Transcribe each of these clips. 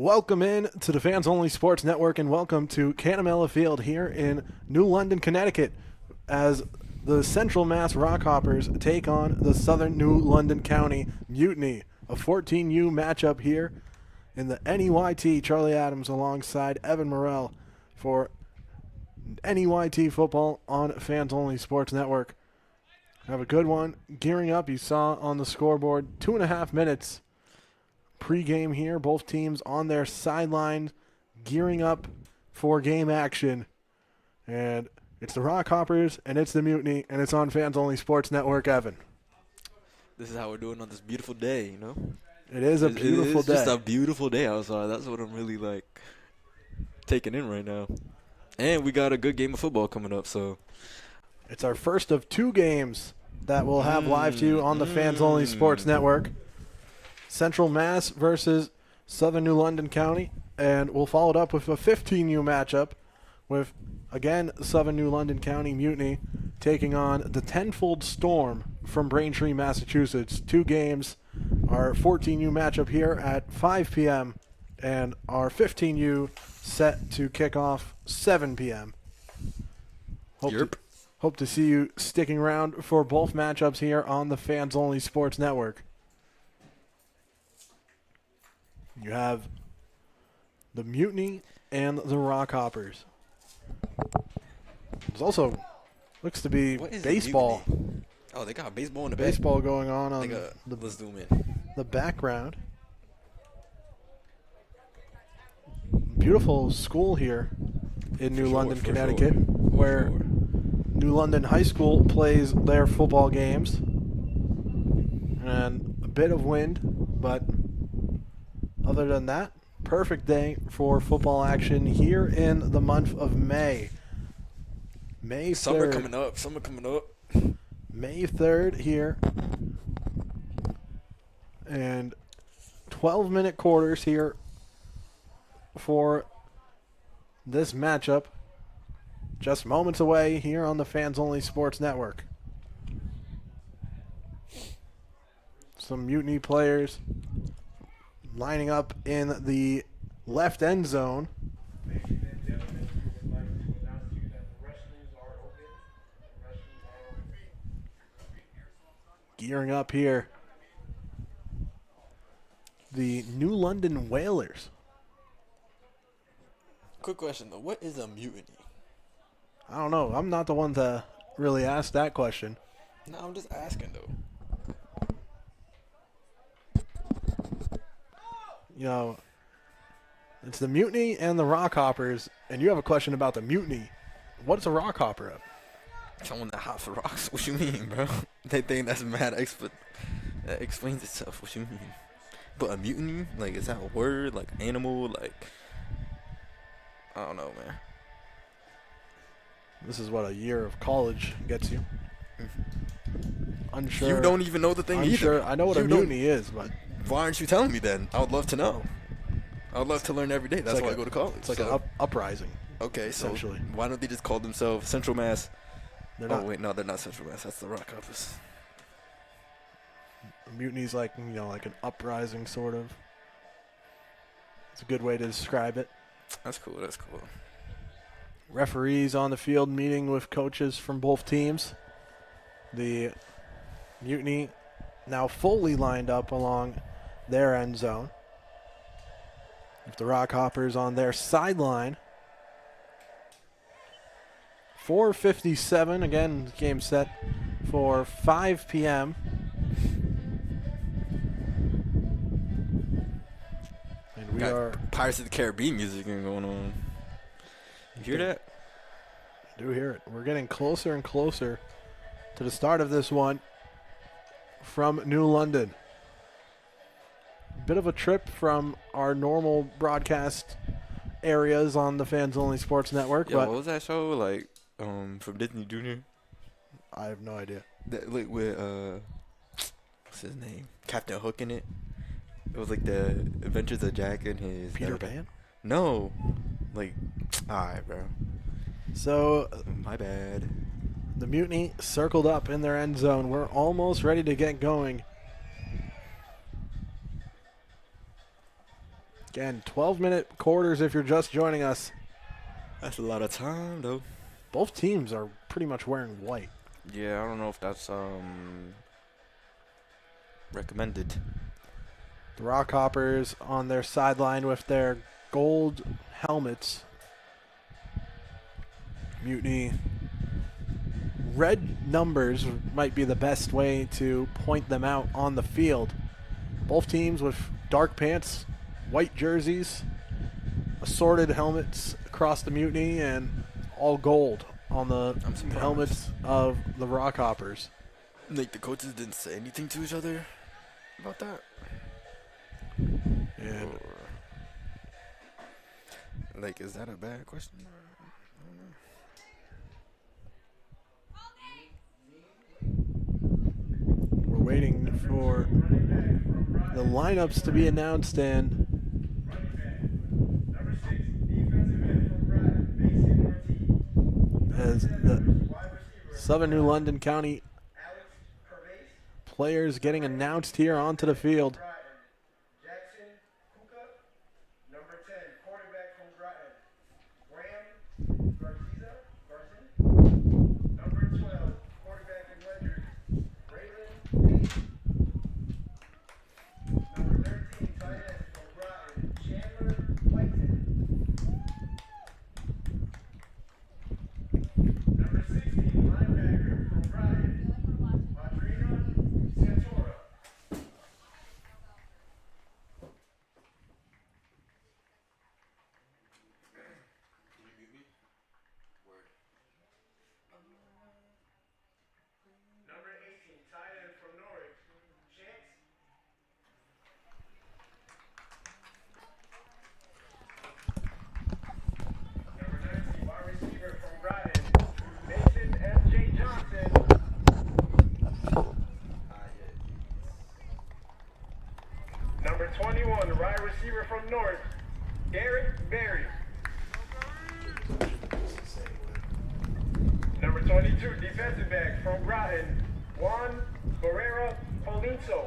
Welcome in to the Fans Only Sports Network, and welcome to Canamela Field here in New London, Connecticut, as the Central Mass Rockhoppers take on the Southern New London County Mutiny, a 14U matchup here in the NEYT. Charlie Adams alongside Evan Morrell for NEYT football on Fans Only Sports Network. Have a good one. Gearing up, you saw on the scoreboard, 2.5 minutes pre-game here. Both teams on their sidelines gearing up for game action. And it's the Rockhoppers and it's the Mutiny, and it's on Fans Only Sports Network. Evan. This is how we're doing on this beautiful day, you know? It is a beautiful day. It's just a beautiful day outside. That's what I'm really, taking in right now. And we got a good game of football coming up, so. It's our first of 2 games that we'll have live to you on the Fans Only Sports Network. Central Mass versus Southern New London County, and we'll follow it up with a 15U matchup with, again, Southern New London County Mutiny taking on the Tenfold Storm from Braintree, Massachusetts. 2 games, our 14U matchup here at 5 p.m., and our 15U set to kick off 7 p.m. Hope to see you sticking around for both matchups here on the Fans Only Sports Network. You have the Mutiny and the Rockhoppers. There's also looks to be baseball. Oh, they got baseball in the baseball going on let's zoom in. The background. Beautiful school here in New London, Connecticut, where New London High School plays their football games. And a bit of wind, but other than that, perfect day for football action here in the month of May. May 3rd. Summer coming up. May 3rd here. And 12-minute quarters here for this matchup. Just moments away here on the Fans Only Sports Network. Some Mutiny players lining up in the left end zone. Gearing up here, the New London Whalers. Quick question, though. What is a mutiny? I don't know. I'm not the one to really ask that question. No, I'm just asking, though. You know, it's the Mutiny and the Rockhoppers, and you have a question about the Mutiny. What's a Rockhopper up? Someone that hops rocks. What you mean, bro? They think that's mad that explains itself. What you mean? But a mutiny? Is that a word? Animal? I don't know, man. This is what a year of college gets you. Unsure. You don't even know the thing either. I know what a mutiny is, but why aren't you telling me then? I would love to know. I would love to learn every day. That's why I go to college. It's like an uprising. Okay, so why don't they just call themselves Central Mass? They're not. Oh, wait, no, they're not Central Mass. That's the Rockhoppers. Mutiny's like an uprising, sort of. It's a good way to describe it. That's cool. That's cool. Referees on the field meeting with coaches from both teams. The Mutiny now fully lined up along their end zone. With the Rockhoppers on their sideline. 4:57, again, game set for 5 p.m. And we are Pirates of the Caribbean music going on. You hear that? I do hear it. We're getting closer and closer to the start of this one from New London. Bit of a trip from our normal broadcast areas on the Fans Only Sports Network. Yo, what was that show from Disney Junior? I have no idea. That with what's his name? Captain Hook in it. It was the Adventures of Jack and his Peter Pan? No, alright, bro. So my bad. The Mutiny circled up in their end zone. We're almost ready to get going. Again, 12-minute quarters if you're just joining us. That's a lot of time, though. Both teams are pretty much wearing white. Yeah, I don't know if that's recommended. The Rockhoppers on their sideline with their gold helmets. Mutiny. Red numbers might be the best way to point them out on the field. Both teams with dark pants, white jerseys, assorted helmets across the Mutiny, and all gold on the helmets of the Rockhoppers. Like, the coaches didn't say anything to each other about that? And like, is that a bad question? we're waiting for the lineups to be announced, and as the Southern New London County players getting announced here onto the field. Number 21, wide receiver from North, Derek Berry. Number 22, defensive back from Groton, Juan Barrera Polinso.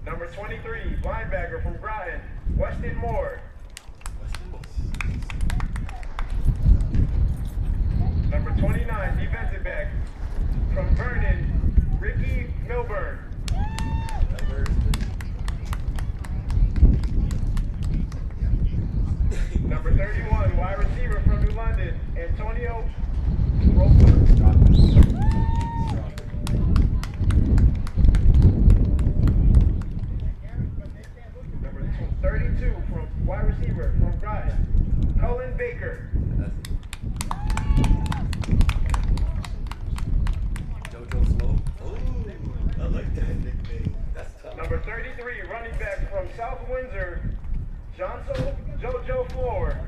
Number 23, linebacker from Groton, Weston Moore. Number 29, defensive back from Vernon, Ricky Milburn. Number 31, wide receiver from New London, Antonio Roper. Number 32, from wide receiver from Groton, Cullen Baker. Number 33, running back from South Windsor, Johnson Jojo Floor.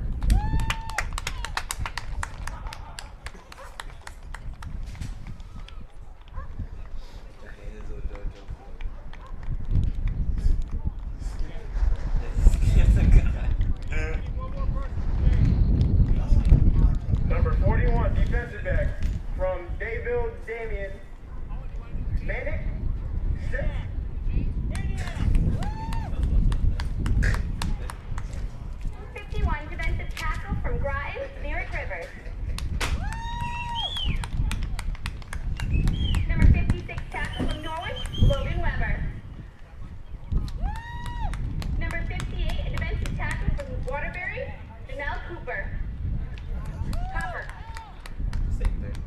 Number 41, defensive back from Dayville, Damien Manic. 51, defensive tackle from Groton, Lyric Rivers. Number 56, tackle from Norwich, Logan Weber. Number 58, defensive tackle from Waterbury, Janelle Cooper. Copper. Same thing.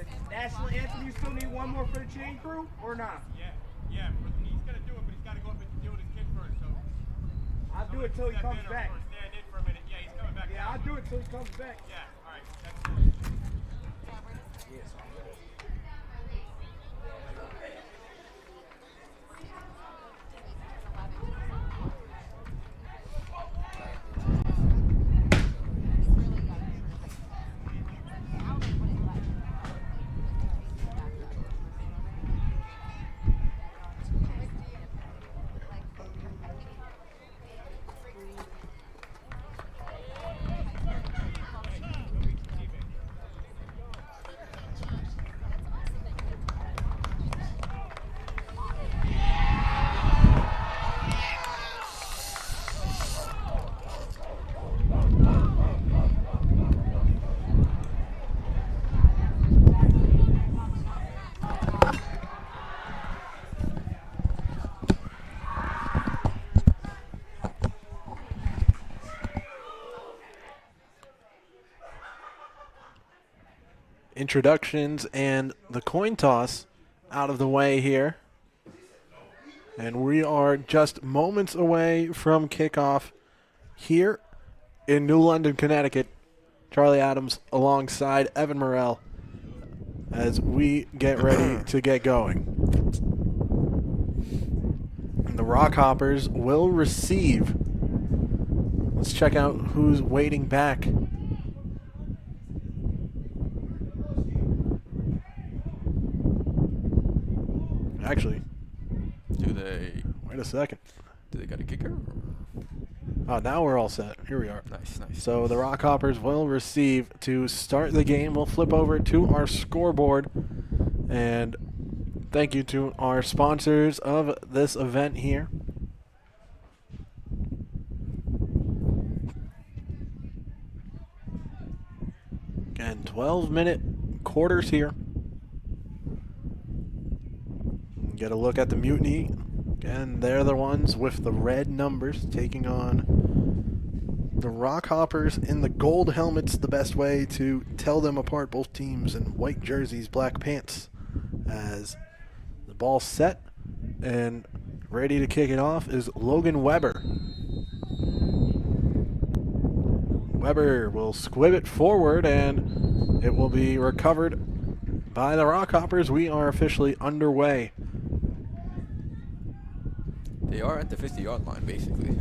The national anthem, you still need one more for the chain crew, or not? Yeah, but he's gonna do it, but he's gotta go up and deal with his kid first. So I'll do it till he comes back. Stand in for a minute. Yeah, he's coming back. Yeah, I'll do it till he comes back. Yeah, all right. That's Yes. Introductions and the coin toss out of the way here. And we are just moments away from kickoff here in New London, Connecticut. Charlie Adams alongside Evan Morrell as we get ready to get going. And the Rockhoppers will receive. Let's check out who's waiting back. Actually, Do they wait a second. got a kicker? Oh, now we're all set. Here we are. Nice, nice. So the Rockhoppers will receive to start the game. We'll flip over to our scoreboard. And thank you to our sponsors of this event here. And 12-minute quarters here. Get a look at the Mutiny. And they're the ones with the red numbers taking on the Rockhoppers in the gold helmets. The best way to tell them apart, both teams in white jerseys, black pants. As the ball's set and ready to kick it off is Logan Weber. Weber will squib it forward and it will be recovered by the Rockhoppers. We are officially underway. They are at the 50-yard line, basically.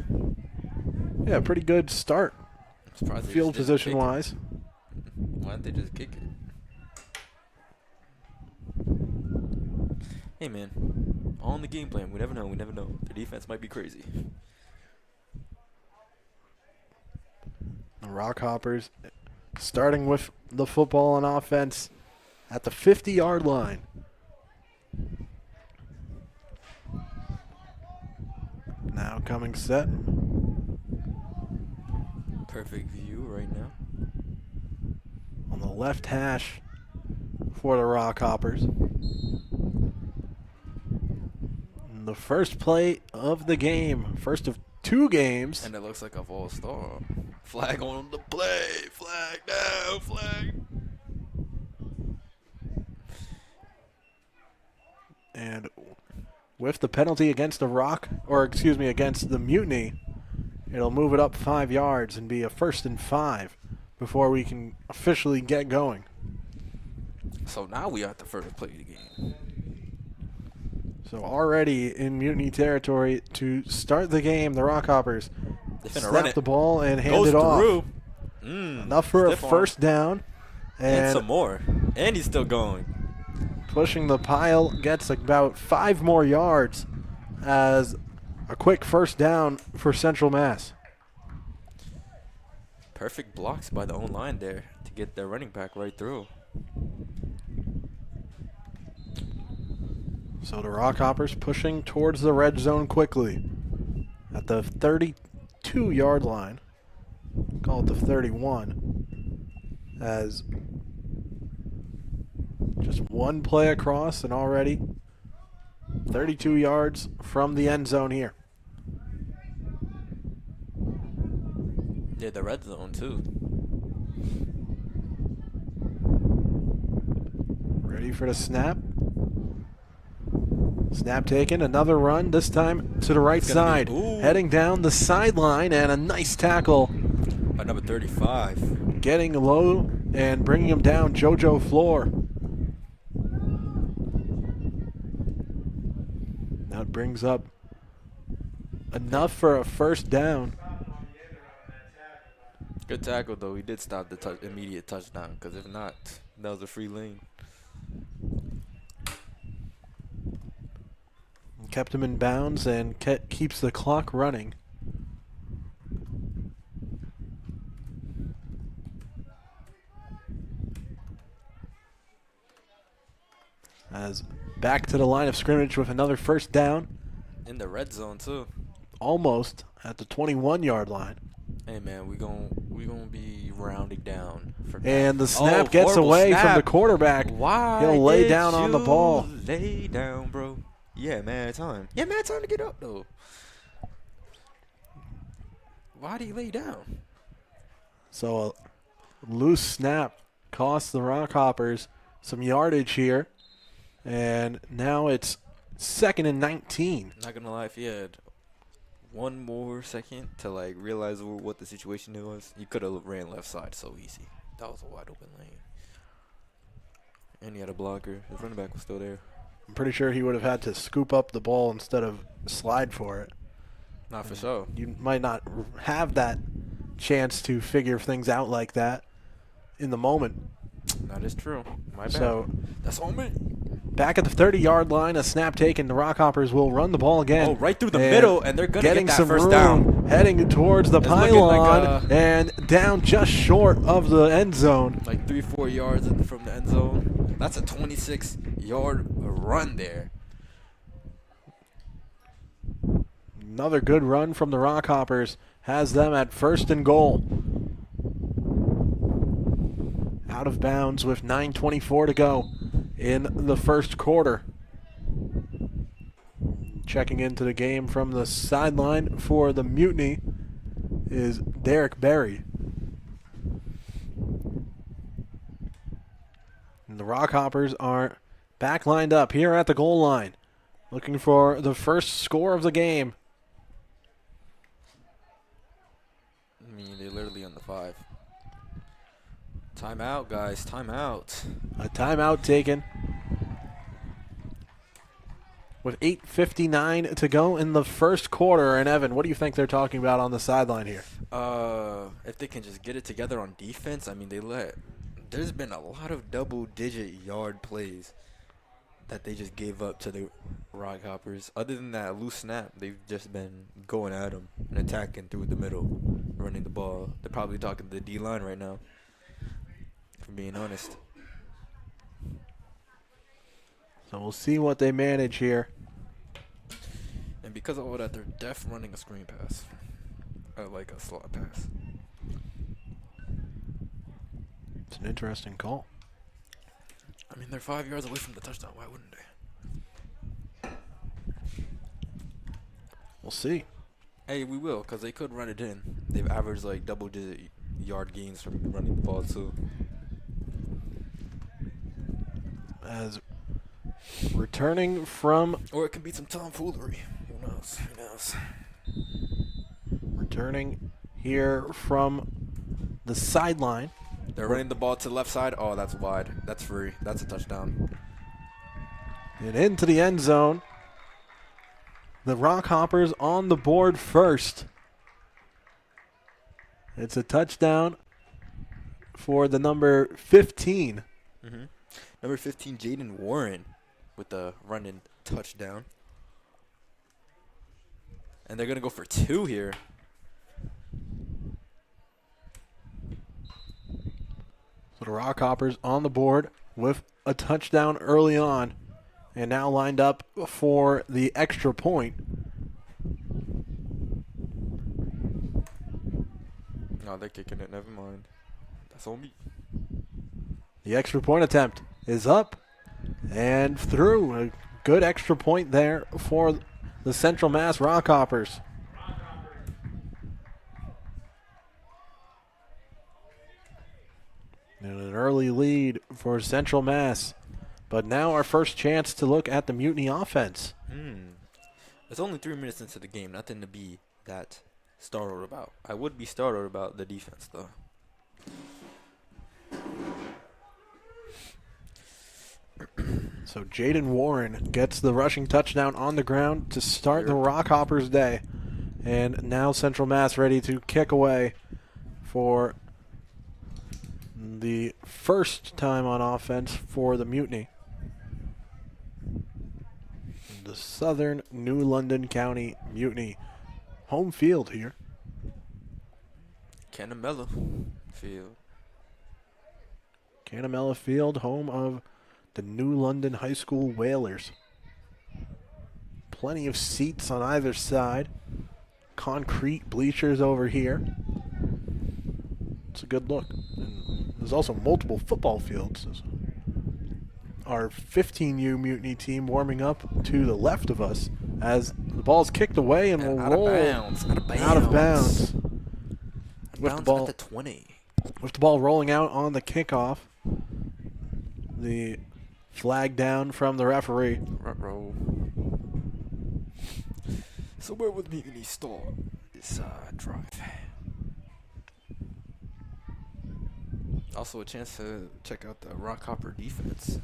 Yeah, pretty good start, I'm surprised they field just didn't kick it. position-wise. Why didn't they just kick it? Hey, man. On the game plan. We never know. We never know. The defense might be crazy. The Rockhoppers starting with the football on offense at the 50-yard line. Now coming set. Perfect view right now. On the left hash for the Rockhoppers. And the first play of the game. First of two games. And it looks like a false start. Flag on the play. Flag down. Flag. And with the penalty against against the Mutiny, it'll move it up 5 yards and be a 1st and 5 before we can officially get going. So now we have to further play the game. So already in Mutiny territory to start the game, the Rockhoppers They're finna run snap it. the ball and hand Goes it off. through. Enough for a Stiff arm. first down. And some And more. And he's still going. pushing the pile gets about 5 more yards as a quick first down for Central Mass. Perfect blocks by the own line there to get their running back right through. So the Rockhoppers pushing towards the red zone quickly at the 32-yard line. Call it the 31. As just one play across and already 32 yards from the end zone here. Yeah, the red zone too. Ready for the snap. Snap taken, another run, this time to the right side. Heading down the sideline, and a nice tackle. By number 35. Getting low and bringing him down, JoJo Floor. Now it brings up enough for a first down. Good tackle, though. He did stop the immediate touchdown, because if not, that was a free lane. Kept him in bounds and keeps the clock running. As back to the line of scrimmage with another first down. In the red zone, too. Almost at the 21-yard line. Hey, man, we gonna be rounding down. And the snap gets away from the quarterback. Why He'll lay did down on the you ball. Lay down, bro. Yeah, man, time. Yeah, man, time to get up, though. Why did he lay down? So a loose snap costs the Rockhoppers some yardage here. And now it's 2nd and 19. Not gonna lie, if he had one more second to like realize what the situation was, he could have ran left side so easy. That was a wide open lane. And he had a blocker. His running back was still there. I'm pretty sure he would have had to scoop up the ball instead of slide for it. Not for sure. You might not have that chance to figure things out like that in the moment. That is true. My bad. So That's on me. back at the 30-yard line, a snap taken. The Rockhoppers will run the ball again. Oh, right through the middle, and they're going to getting get that some first room, down. heading towards the It's looking pylon, like, and down just short of the end zone. Like 3-4 yards from the end zone. That's a 26-yard run there. Another good run from the Rockhoppers has them at 1st and goal. Out of bounds with 9:24 to go in the first quarter. Checking into the game from the sideline for the Mutiny is Derek Berry. And the Rockhoppers are back lined up here at the goal line, looking for the first score of the game. I mean, they're literally on the 5. Timeout, guys. Timeout. A timeout taken with 8:59 to go in the first quarter. And Evan, what do you think they're talking about on the sideline here? If they can just get it together on defense, I mean, there's been a lot of double-digit yard plays that they just gave up to the Rockhoppers. Other than that loose snap, they've just been going at them and attacking through the middle, running the ball. They're probably talking to the D-line right now, if I'm being honest. So we'll see what they manage here. And because of all that, they're def running a screen pass. Like a slot pass. It's an interesting call. I mean, they're 5 yards away from the touchdown. Why wouldn't they? We'll see. Hey, we will, because they could run it in. They've averaged like double-digit yard gains from running the ball, too. As returning from... Or it could be some tomfoolery. Who knows? Who knows? Returning here from the sideline. They're running the ball to the left side. Oh, that's wide. That's free. That's a touchdown. And into the end zone. The Rockhoppers on the board first. It's a touchdown for the number 15. Mm-hmm. Number 15, Jaden Warren, with the running touchdown. And they're going to go for 2 here. So the Rockhoppers on the board with a touchdown early on. And now lined up for the extra point. No, they're kicking it. Never mind. That's on me. The extra point attempt is up and through. A good extra point there for the Central Mass Rockhoppers. And an early lead for Central Mass. But now our first chance to look at the Mutiny offense. It's only 3 minutes into the game. Nothing to be that startled about. I would be startled about the defense, though. So Jaden Warren gets the rushing touchdown on the ground to start the Rockhoppers' day. And now Central Mass ready to kick away for the first time on offense for the Mutiny. The Southern New London County Mutiny. Home field here. Canamella Field. Canamella Field, home of the New London High School Whalers. Plenty of seats on either side. Concrete bleachers over here. It's a good look. And there's also multiple football fields. Our 15U Mutiny team warming up to the left of us as the ball's kicked away and will roll Out of bounds. With the ball at the 20. With the ball rolling out on the kickoff. The flag down from the referee. Roll. So where would Mutiny start this drive? Also a chance to check out the Rockhopper defense.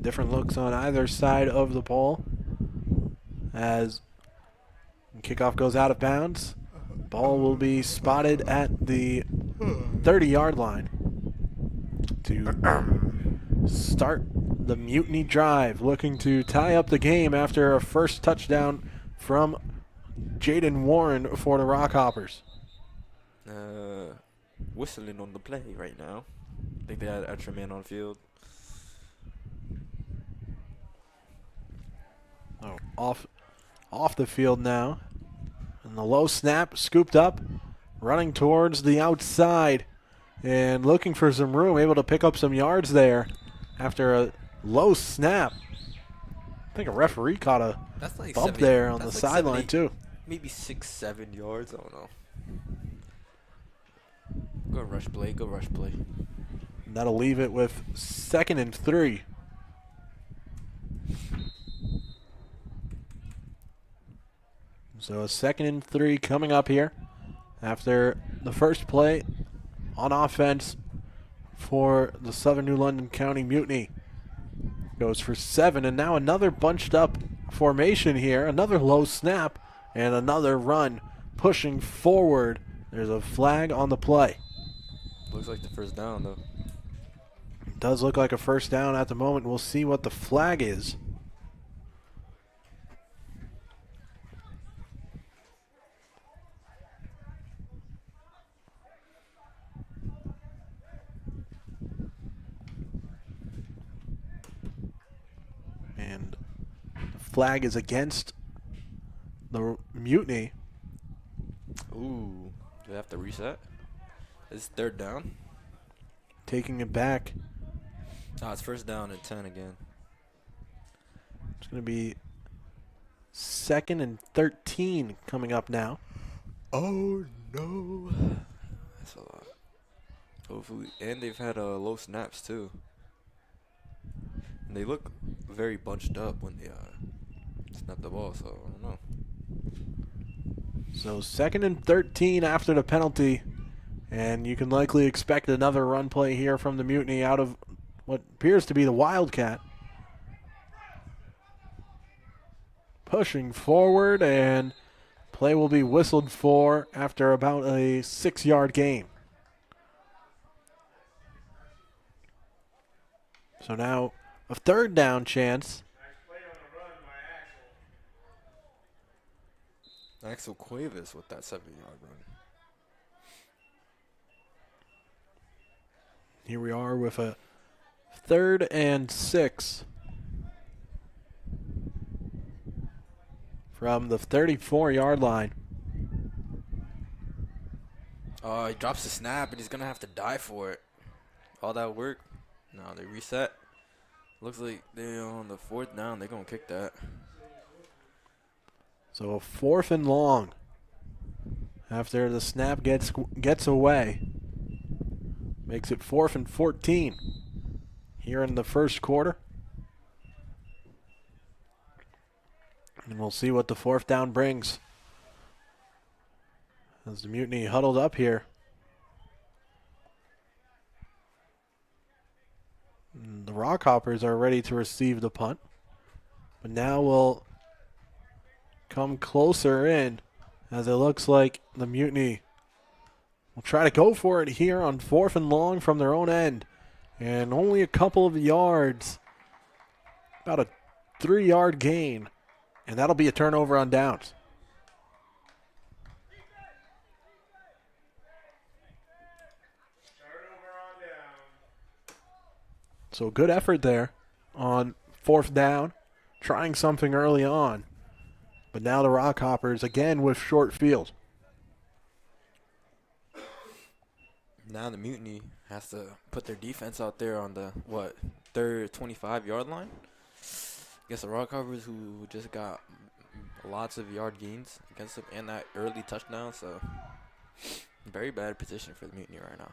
Different looks on either side of the ball as kickoff goes out of bounds. Ball will be spotted at the 30-yard line to start the Mutiny drive, looking to tie up the game after a first touchdown from Jaden Warren for the Rockhoppers. Whistling on the play right now. I think they had an extra man on field. Oh, off the field now. And the low snap, scooped up, running towards the outside and looking for some room, able to pick up some yards there after a low snap. I think a referee caught a That's like bump 70, there on the that's sideline 70, too. Maybe 6-7 yards. I don't know. Go rush play. Go rush play. And that'll leave it with 2nd and 3. So a 2nd and 3 coming up here after the first play on offense for the Southern New London County Mutiny. Goes for 7, and now another bunched up formation here. Another low snap and another run pushing forward. There's a flag on the play. Looks like the first down, though. It does look like a first down at the moment. We'll see what the flag is. And the flag is against the Mutiny. Ooh. Do they have to reset? It's 3rd down. Taking it back. Oh, it's 1st down and 10 again. It's going to be 2nd and 13 coming up now. Oh, no. That's a lot. Hopefully. And they've had low snaps, too. And they look very bunched up when they snap the ball, so I don't know. So 2nd and 13 after the penalty. And you can likely expect another run play here from the Mutiny out of what appears to be the Wildcat. Pushing forward, and play will be whistled for after about a 6-yard gain. So now a 3rd down chance. Axel Cuevas with that 7-yard run. Here we are with a 3rd and 6 from the 34-yard line. Oh, he drops the snap, and he's going to have to die for it. All that work. No, they reset. Looks like they're on the 4th down. They're going to kick that. So a 4th and long after the snap gets away. Makes it 4th and 14. here in the first quarter. And we'll see what the fourth down brings. As the Mutiny huddled up here. And the Rockhoppers are ready to receive the punt. But now we'll come closer in as it looks like the Mutiny will try to go for it here on 4th and long from their own end. And only a couple of yards. About a 3-yard gain. And that'll be a turnover on downs. So good effort there on 4th down. Trying something early on. But now the Rockhoppers again with short field. Now the Mutiny has to put their defense out there on the, third 25-yard line? I guess the Rockhoppers, who just got lots of yard gains against them and that early touchdown, so very bad position for the Mutiny right now.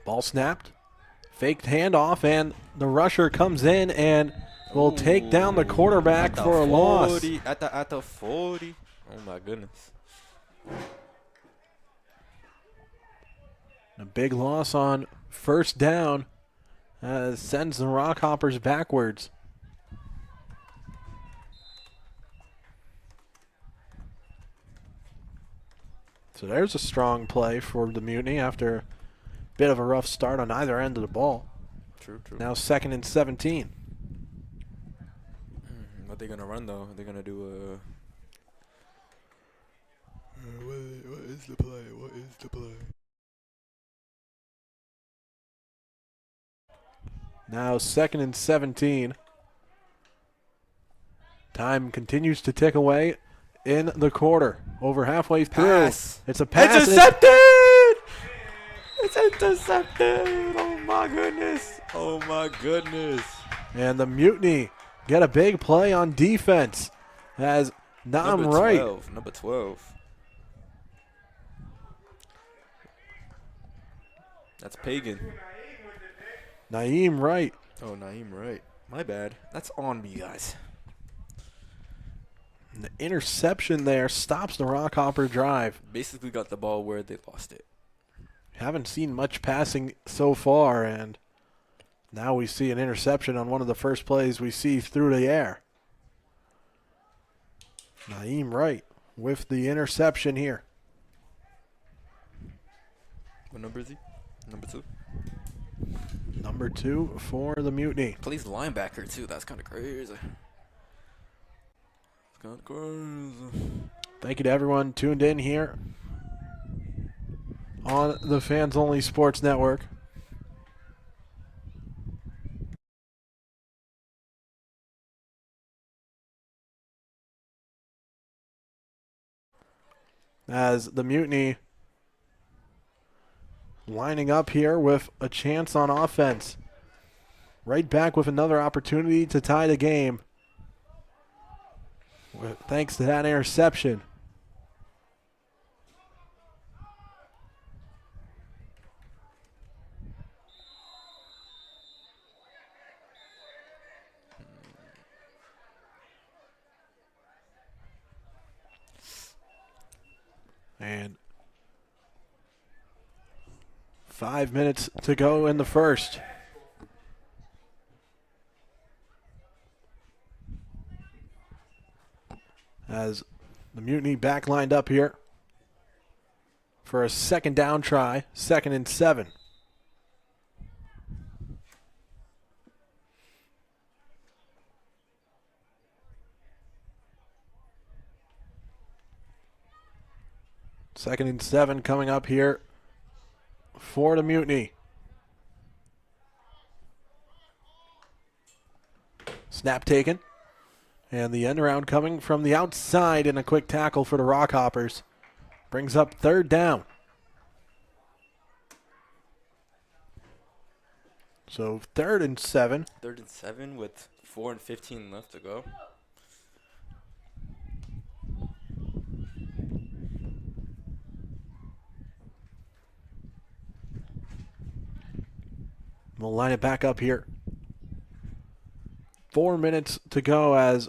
Ball snapped. Faked handoff, and the rusher comes in and will take down the quarterback for a loss. At the 40. Oh, my goodness. A big loss on 1st down sends the Rockhoppers backwards. So there's a strong play for the Mutiny after a bit of a rough start on either end of the ball. True. Now 2nd and 17. What they going to run, though? They're going to do a... What is the play? What is the play? Now 2nd and 17. Time continues to tick away in the quarter. Over halfway through. Pass. It's a pass. Intercepted! It's intercepted! Oh, my goodness. Oh, my goodness. And the Mutiny get a big play on defense as Nam Wright. Number 12. That's Pagan. Naeem Wright. Oh, Naeem Wright. My bad. That's on me, guys. And the interception there stops the Rockhopper drive. Basically got the ball where they lost it. Haven't seen much passing so far, and now we see an interception on one of the first plays we see through the air. Naeem Wright with the interception here. What number is he? Number 2. Number 2 for the Mutiny. Plays linebacker, too. That's kind of crazy. Thank you to everyone tuned in here on the Fans Only Sports Network. As the Mutiny lining up here with a chance on offense. Right back with another opportunity to tie the game. Thanks to that interception. And 5 minutes to go in the first. As the Mutiny back lined up here for a 2nd down try, 2nd and 7. Second and 7 coming up here for the Mutiny. Snap taken. And the end around coming from the outside in a quick tackle for the Rockhoppers. Brings up 3rd down. So 3rd and 7. 3rd and 7 with 4 and 15 left to go. We'll line it back up here. 4 minutes to go as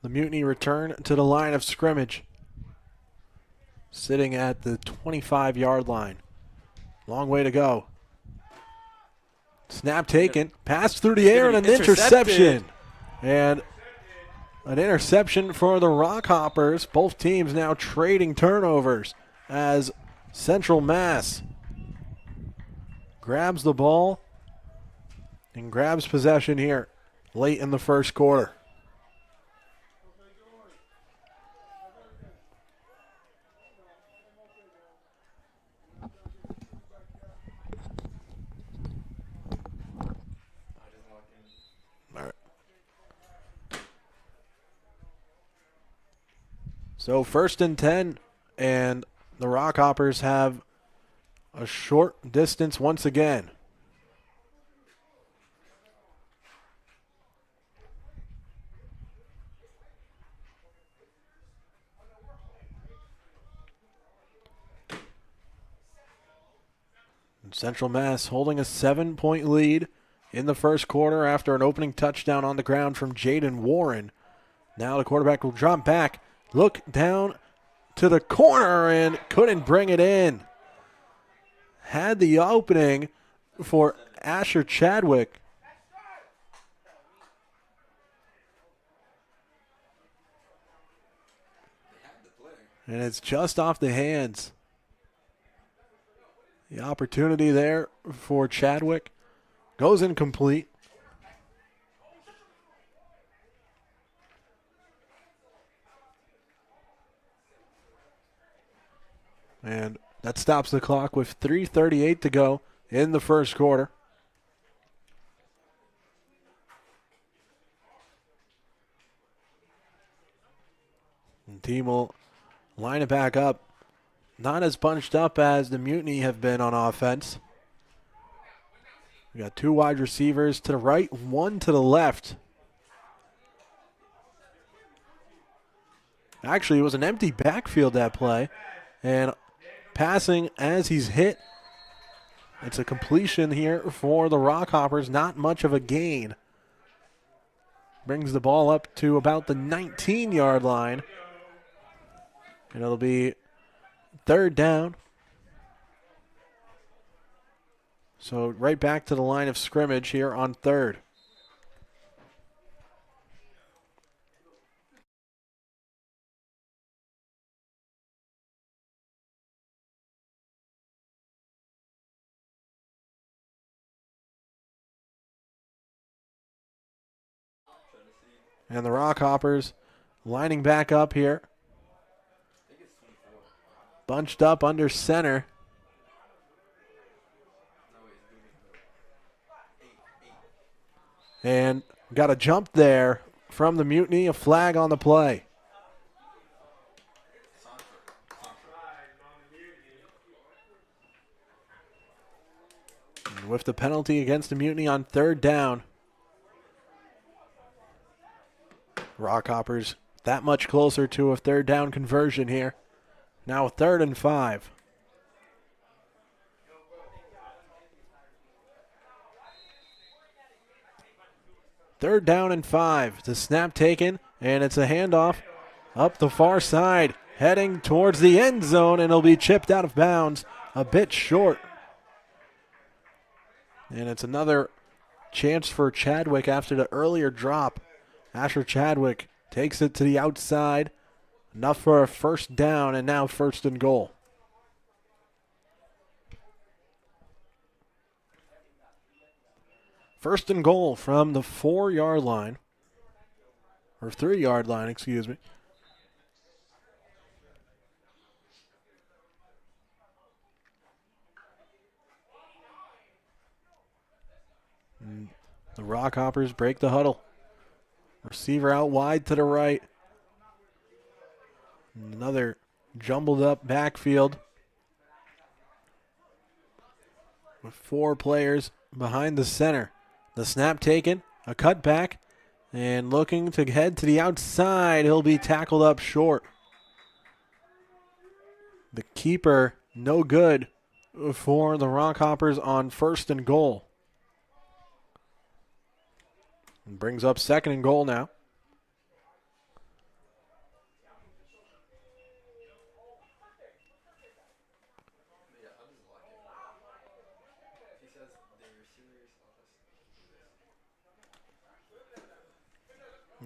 the Mutiny return to the line of scrimmage. Sitting at the 25-yard line. Long way to go. Snap taken. Pass through the air and an interception. And an interception for the Rockhoppers. Both teams now trading turnovers as Central Mass grabs the ball and grabs possession here late in the first quarter. So 1st and 10, and the Rockhoppers have a short distance once again. And Central Mass holding a 7-point lead in the first quarter after an opening touchdown on the ground from Jaden Warren. Now the quarterback will drop back. Look down to the corner and couldn't bring it in. Had the opening for Asher Chadwick. And it's just off the hands. The opportunity there for Chadwick goes incomplete. And that stops the clock with 3:38 to go in the first quarter. And the team will line it back up. Not as bunched up as the Mutiny have been on offense. We got 2 wide receivers to the right, 1 to the left. Actually, it was an empty backfield that play. And passing as he's hit. It's a completion here for the Rockhoppers. Not much of a gain. Brings the ball up to about the 19-yard line. And it'll be 3rd down. So right back to the line of scrimmage here on 3rd. And the Rockhoppers lining back up here. Bunched up under center. And got a jump there from the Mutiny, a flag on the play. And with the penalty against the Mutiny on 3rd down. Rockhoppers that much closer to a 3rd down conversion here. Now 3rd and 5. Third down and 5. The snap taken, and it's a handoff up the far side, heading towards the end zone, and it'll be chipped out of bounds a bit short. And it's another chance for Chadwick after the earlier drop. Asher Chadwick takes it to the outside. Enough for a 1st down, and now 1st and goal. First and goal from the 4-yard line. Or 3-yard line, excuse me. And the Rockhoppers break the huddle. Receiver out wide to the right. Another jumbled up backfield with 4 players behind the center. The snap taken, a cutback, and looking to head to the outside. He'll be tackled up short. The keeper, no good for the Rockhoppers on 1st and goal. And brings up 2nd and goal now.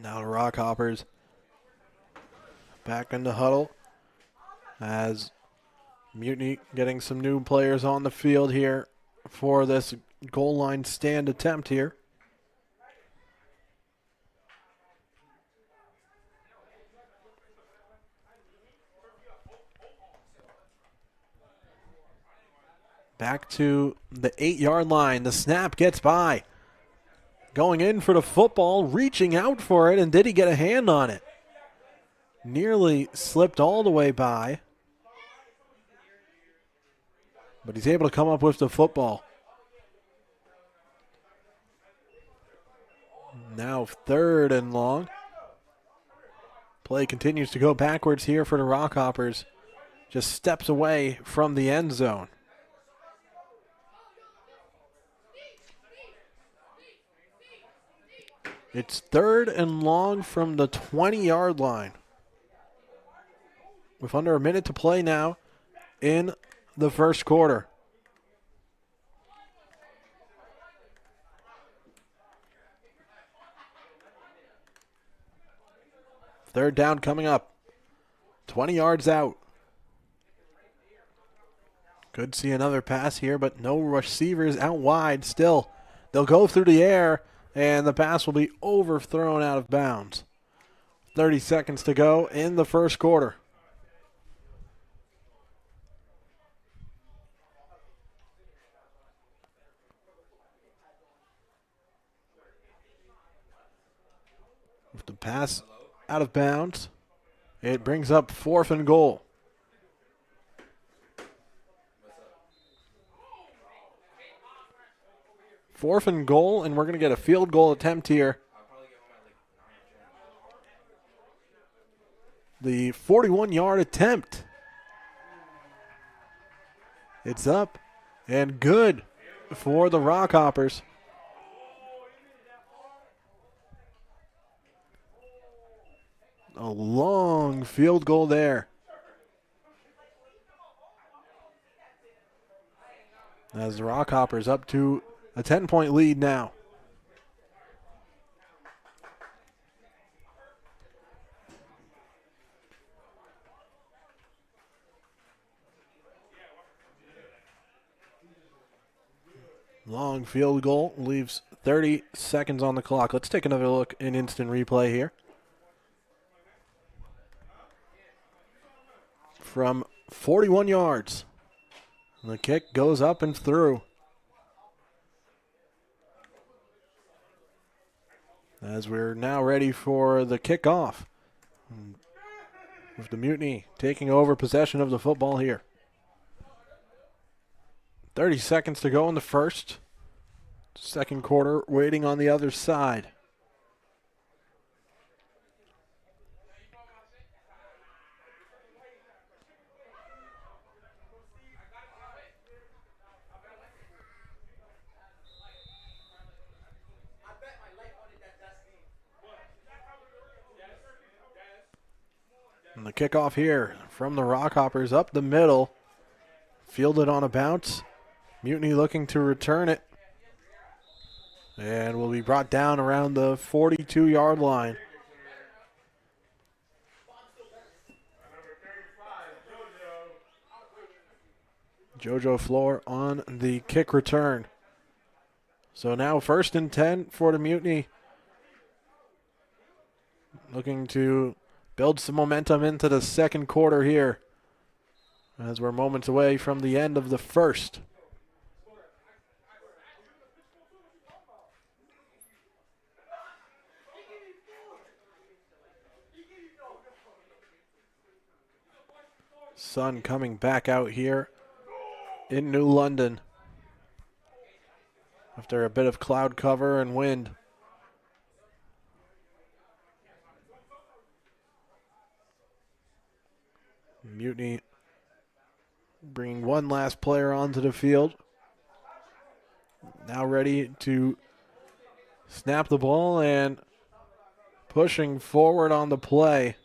Now the Rockhoppers back in the huddle as Mutiny getting some new players on the field here for this goal line stand attempt here. Back to the 8-yard line. The snap gets by. Going in for the football, reaching out for it, and did he get a hand on it? Nearly slipped all the way by. But he's able to come up with the football. Now 3rd and long. Play continues to go backwards here for the Rockhoppers. Just steps away from the end zone. It's 3rd and long from the 20-yard line. With under a minute to play now in the first quarter. Third down coming up. 20 yards out. Could see another pass here, but no receivers out wide still. They'll go through the air, and the pass will be overthrown out of bounds. 30 seconds to go in the first quarter. With the pass out of bounds, it brings up 4th and goal. Fourth and goal, and we're going to get a field goal attempt here. The 41-yard attempt. It's up and good for the Rockhoppers. A long field goal there. As the Rockhoppers up to a 10-point lead now. Long field goal leaves 30 seconds on the clock. Let's take another look in instant replay here. From 41 yards. The kick goes up and through. As we're now ready for the kickoff. With the Mutiny taking over possession of the football here. 30 seconds to go in the first. Second quarter waiting on the other side. And the kickoff here from the Rockhoppers up the middle. Fielded on a bounce. Mutiny looking to return it. And will be brought down around the 42-yard line. JoJo Floor on the kick return. So now 1st and 10 for the Mutiny. Looking to build some momentum into the second quarter here, as we're moments away from the end of the first. Sun coming back out here in New London after a bit of cloud cover and wind. Mutiny bringing one last player onto the field. Now ready to snap the ball and pushing forward on the play.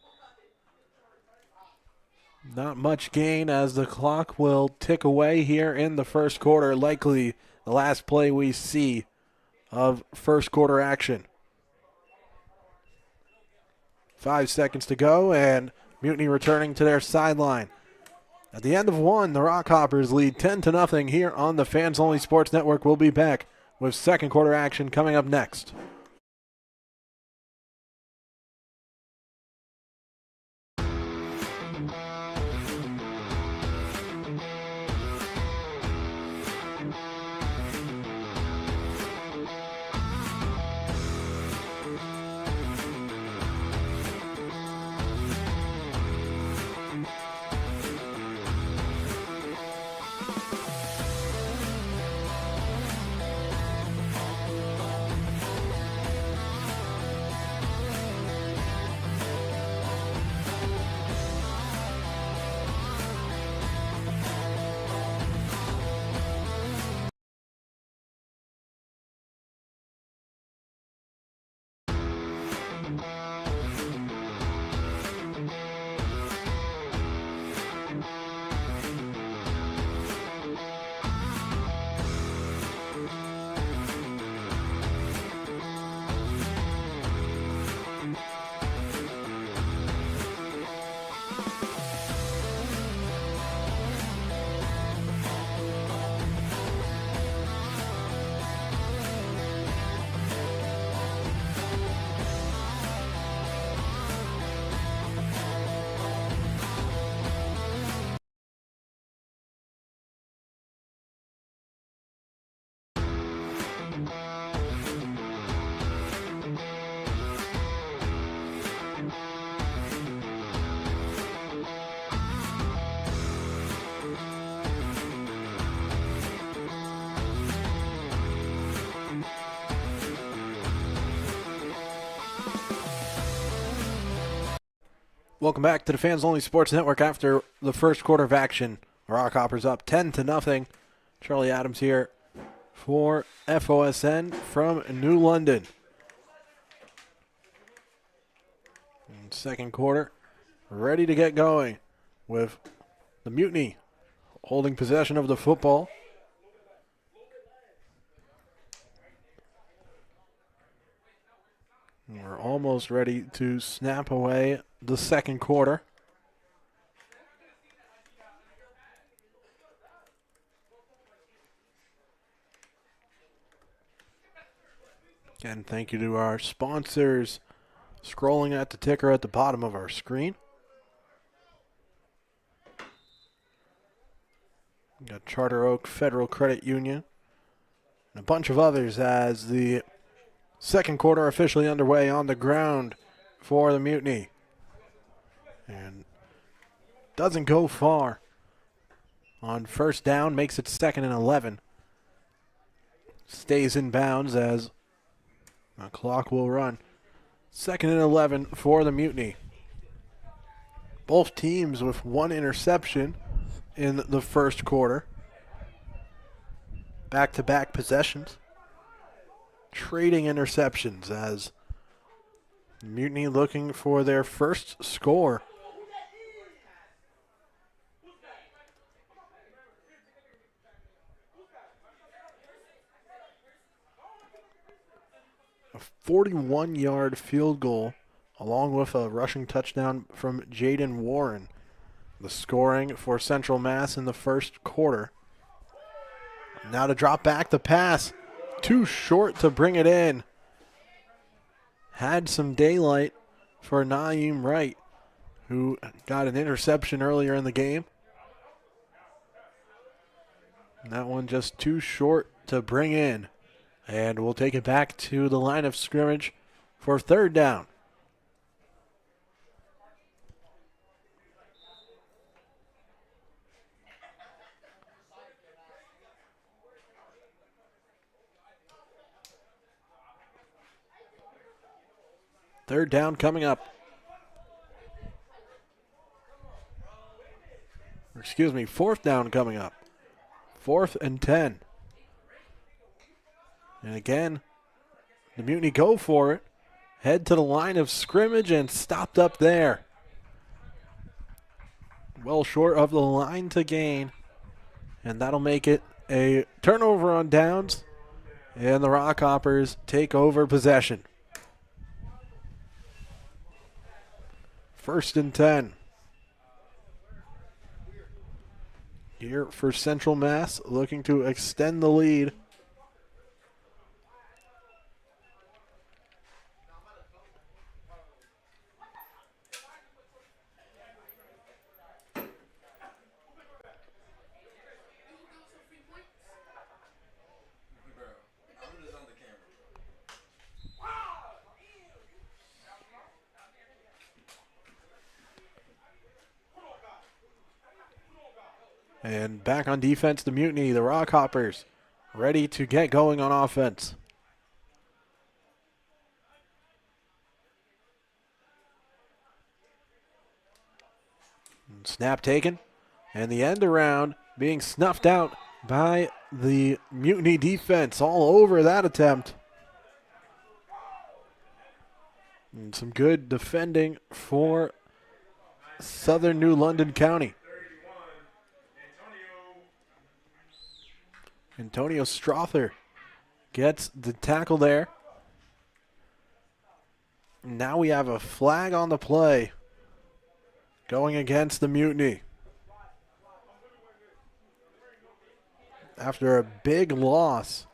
Not much gain as the clock will tick away here in the first quarter. Likely the last play we see of first quarter action. 5 seconds to go, and Mutiny returning to their sideline. At the end of one, the Rockhoppers lead 10-0 here on the Fans Only Sports Network. We'll be back with second quarter action coming up next. Welcome back to the Fans Only Sports Network after the first quarter of action. Rockhoppers up 10-0. Charlie Adams here for FOSN from New London. And second quarter, ready to get going with the Mutiny holding possession of the football. We're almost ready to snap away the second quarter. Again, thank you to our sponsors scrolling at the ticker at the bottom of our screen. We got Charter Oak Federal Credit Union and a bunch of others as the second quarter officially underway on the ground for the Mutiny. And doesn't go far on first down, makes it 2nd and 11. Stays in bounds as the clock will run. 2nd and 11 for the Mutiny. Both teams with one interception in the first quarter. Back-to-back possessions. Trading interceptions as Mutiny looking for their first score. A 41-yard field goal along with a rushing touchdown from Jaden Warren. The scoring for Central Mass in the first quarter. Now to drop back the pass. Too short to bring it in. Had some daylight for Naeem Wright, who got an interception earlier in the game. And that one just too short to bring in. And we'll take it back to the line of scrimmage for third down. Third down coming up. Excuse me, fourth down coming up. 4th and 10. And again, The Mutiny go for it. Head to the line of scrimmage and stopped up there. Well short of the line to gain. And that'll make it a turnover on downs. And the Rockhoppers take over possession. 1st and 10. Here for Central Mass, looking to extend the lead. And back on defense, the Mutiny, the Rockhoppers, ready to get going on offense. And snap taken, and the end around being snuffed out by the Mutiny defense all over that attempt. And some good defending for Southern New London County. Antonio Strother gets the tackle there. Now we have a flag on the play going against the Mutiny. After a big loss,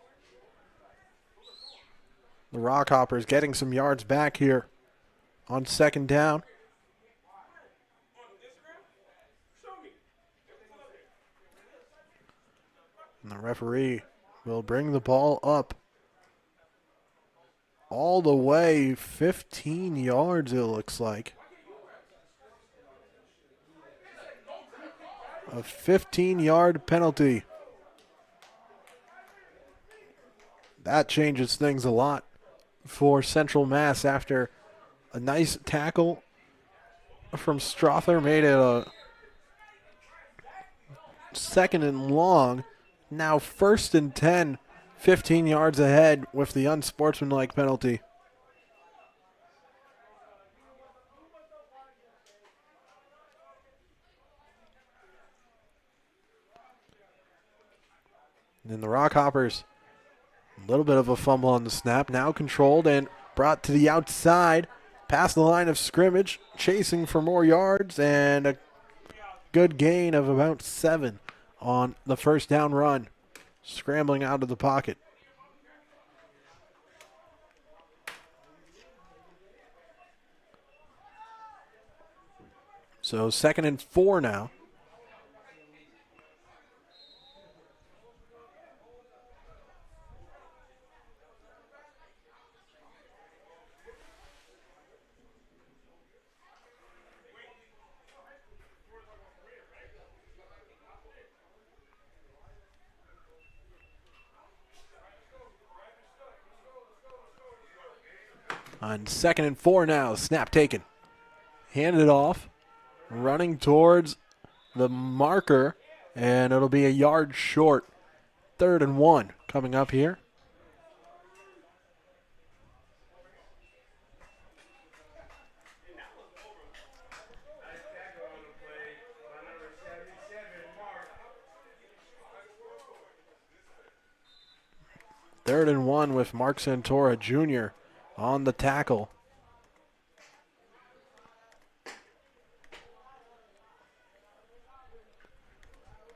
the Rockhoppers getting some yards back here on 2nd down. And the referee will bring the ball up all the way 15 yards, it looks like. A 15-yard penalty. That changes things a lot for Central Mass after a nice tackle from Strother made it a 2nd and long. Now 1st and 10, 15 yards ahead with the unsportsmanlike penalty. And then the Rockhoppers, a little bit of a fumble on the snap, now controlled and brought to the outside, past the line of scrimmage, chasing for more yards, and a good gain of about 7 on the 1st down run, scrambling out of the pocket. So 2nd and 4 now. On 2nd and 4 now, snap taken. Handed off, running towards the marker, and it'll be a yard short. 3rd and 1 coming up here. Third and 1 with Mark Santora Jr. on the tackle.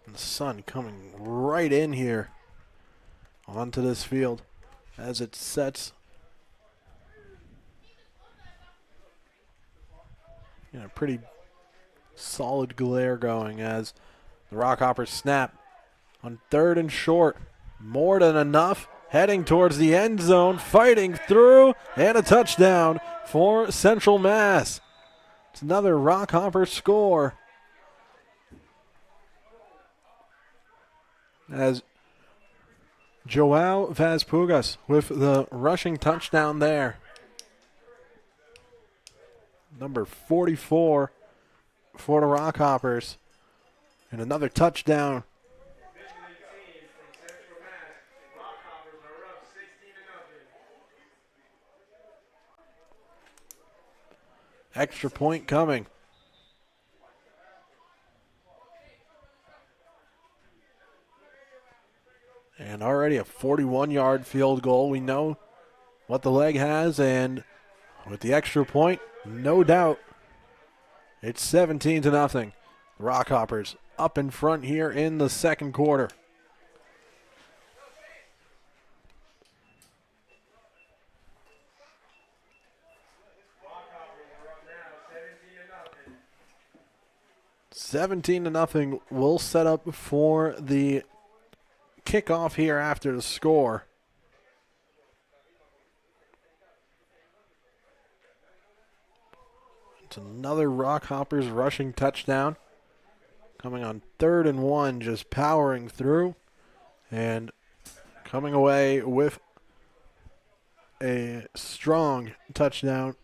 And the sun coming right in here onto this field as it sets. A pretty solid glare going as the Rockhoppers snap on 3rd and short. More than enough. Heading towards the end zone, fighting through, and a touchdown for Central Mass. It's another Rockhopper score. As Joao Vazpugas with the rushing touchdown there. Number 44 for the Rockhoppers. And another touchdown. Extra point coming. And already a 41-yard field goal. We know what the leg has, and with the extra point, no doubt, it's 17-0. The Rockhoppers up in front here in the second quarter. Rockhoppers are up now, 17-0 will set up for the kickoff here after the score. It's another Rockhoppers rushing touchdown. Coming on 3rd and 1, just powering through and coming away with a strong touchdown.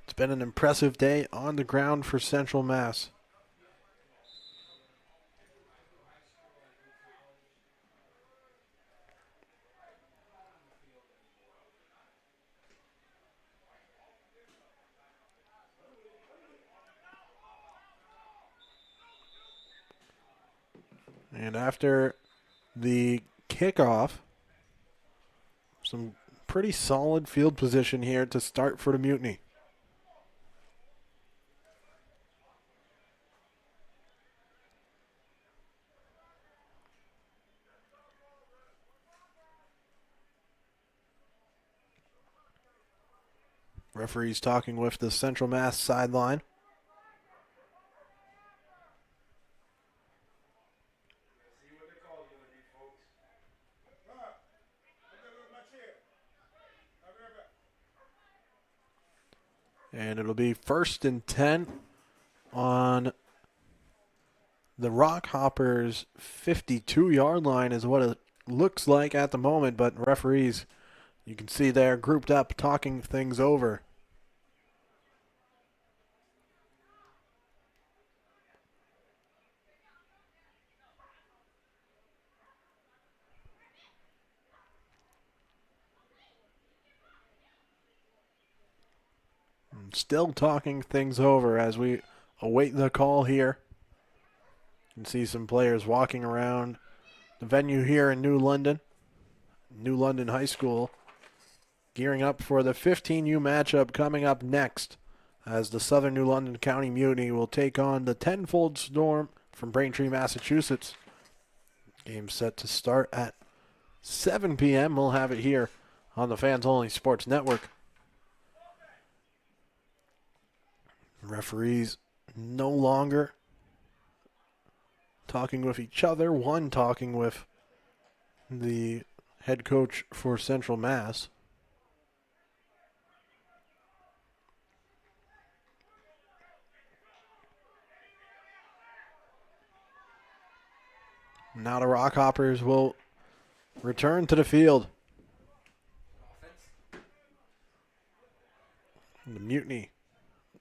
It's been an impressive day on the ground for Central Mass. And after the kickoff, some pretty solid field position here to start for the Mutiny. Referees talking with the Central Mass sideline. And it'll be 1st and 10 on the Rockhoppers' 52-yard line is what it looks like at the moment, but referees, you can see they're grouped up talking things over. Still talking things over as we await the call here. You can see some players walking around the venue here in New London High School, gearing up for the 15U matchup coming up next as the Southern New London County Mutiny will take on the Tenfold Storm from Braintree, Massachusetts. Game set to start at 7 p.m. We'll have it here on the Fans Only Sports Network. Referees no longer talking with each other, one talking with the head coach for Central Mass. Now the Rockhoppers will return to the field. The Mutiny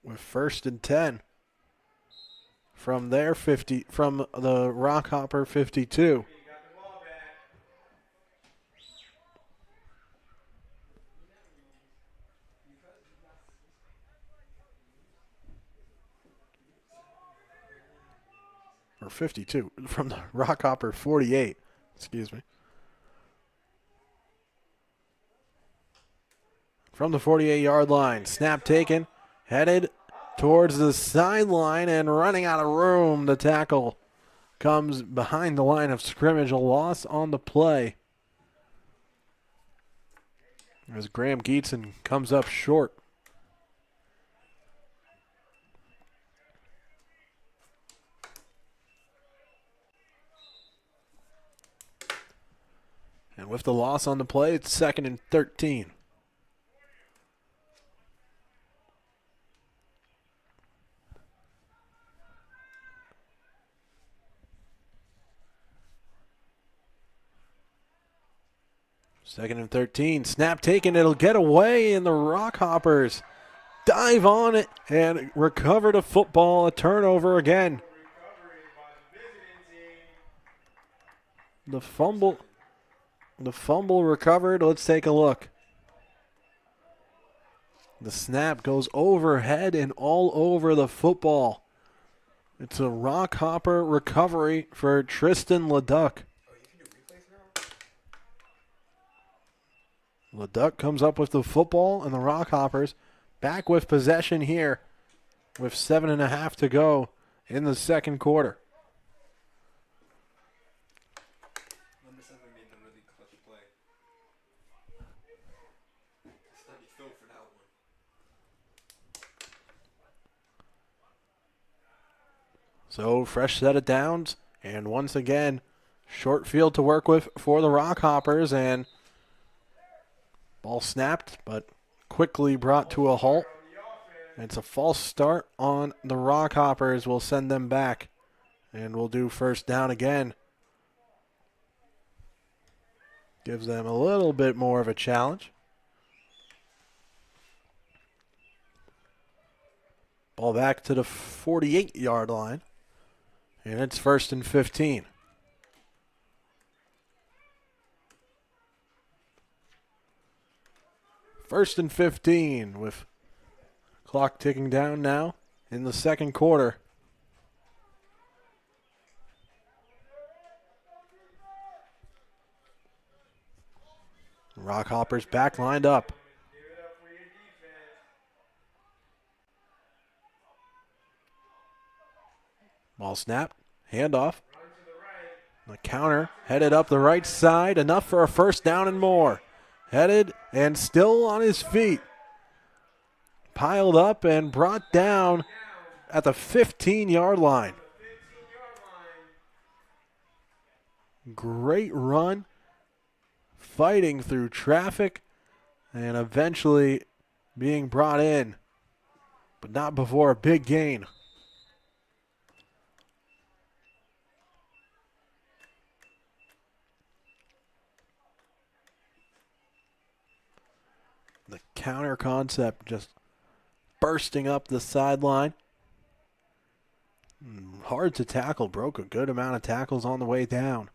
with 1st and 10 from their 50, from the Rockhopper 52. Or 52 from the Rockhopper 48. Excuse me. From the 48-yard line, snap taken, headed towards the sideline and running out of room. The tackle comes behind the line of scrimmage, a loss on the play. As Graham Geetson comes up short. And with the loss on the play, it's 2nd and 13. Second and 13. Snap taken. It'll get away, and the Rockhoppers dive on it and recover the football. A turnover again. The fumble The fumble recovered. Let's take a look. The snap goes overhead and all over the football. It's a Rockhopper recovery for Tristan Leduc. Leduc comes up with the football, and the Rockhoppers back with possession here with 7.5 to go in the second quarter. Number 7 made the really clutch play. Study Phil for that one. So fresh set of downs, and once again, short field to work with for the Rockhoppers, and ball snapped, but quickly brought to a halt. It's a false start on the Rockhoppers. We'll send them back, and we'll do first down again. Gives them a little bit more of a challenge. Ball back to the 48-yard line, and it's 1st and 15. First and 15 with clock ticking down now in the second quarter. Rockhoppers back lined up. Ball snapped, handoff. The counter headed up the right side, enough for a first down and more. Headed and still on his feet. Piled up and brought down at the 15-yard line. Great run, fighting through traffic, and eventually being brought in, but not before a big gain. The counter concept just bursting up the sideline. Hard to tackle, broke a good amount of tackles on the way down.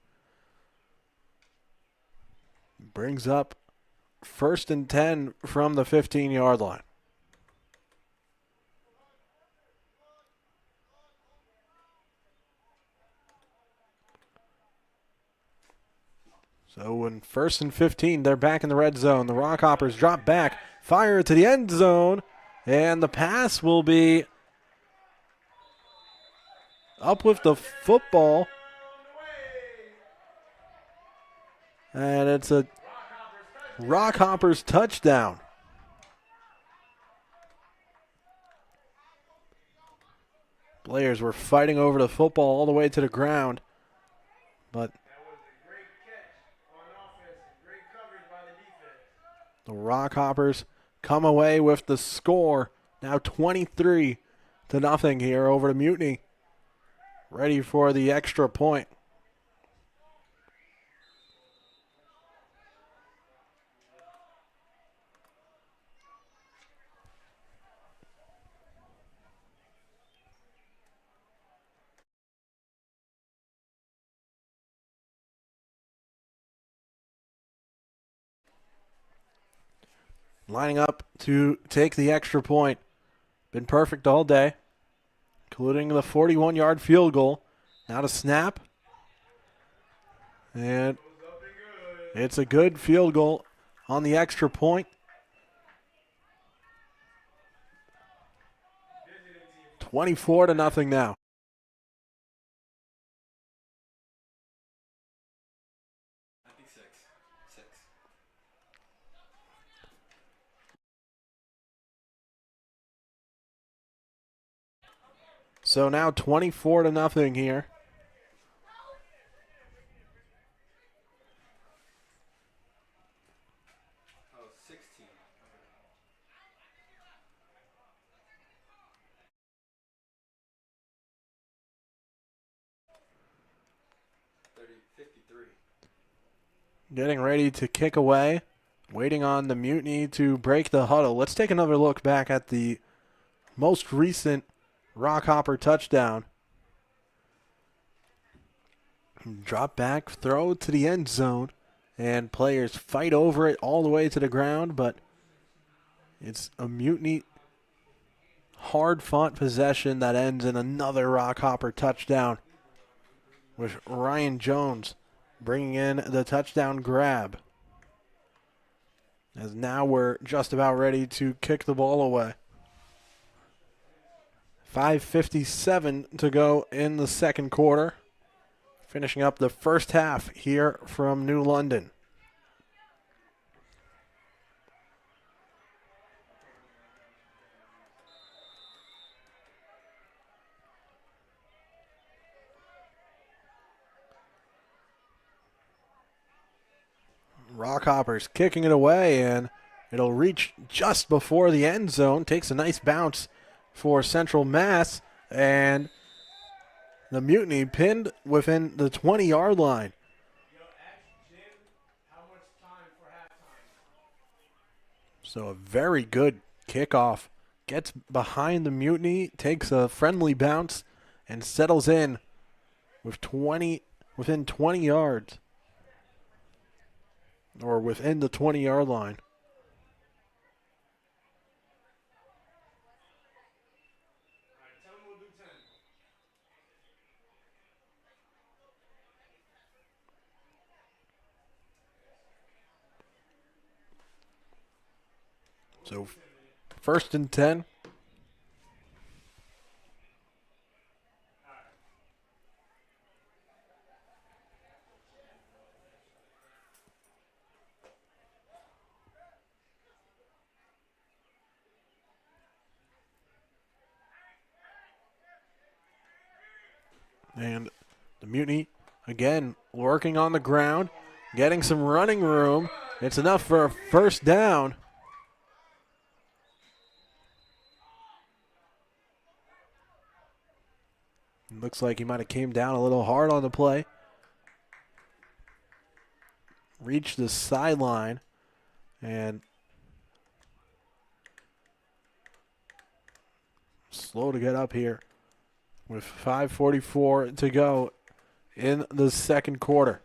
Brings up 1st and 10 from the 15-yard line. So when 1st and 15, they're back in the red zone. The Rockhoppers drop back, fire to the end zone, and the pass will be up with the football. And it's a Rockhoppers touchdown. Players were fighting over the football all the way to the ground, but the Rockhoppers come away with the score. Now 23-0 here over to Mutiny. Ready for the extra point. Lining up to take the extra point. Been perfect all day, including the 41-yard field goal. Now to snap. And it's a good field goal on the extra point. 24-0 now. I think 6. So now 24-0 here. Oh, 16. 53. Getting ready to kick away. Waiting on the Mutiny to break the huddle. Let's take another look back at the most recent Rockhopper touchdown. Drop back, throw to the end zone. and players fight over it all the way to the ground, but it's a Mutiny hard-fought possession that ends in another Rockhopper touchdown, with Ryan Jones bringing in the touchdown grab. As now we're just about ready to kick the ball away. 5:57 to go in the second quarter. Finishing up the first half here from New London. Rockhoppers kicking it away, and it'll reach just before the end zone. Takes a nice bounce for Central Mass, and the Mutiny pinned within the 20-yard line. So a very good kickoff. Gets behind the Mutiny, takes a friendly bounce, and settles in within 20 yards. Or within the 20-yard line. So 1st and 10. And the Mutiny, again, working on the ground, getting some running room. It's enough for a first down. Looks like he might have came down a little hard on the play. Reached the sideline, and slow to get up here with 5:44 to go in the second quarter.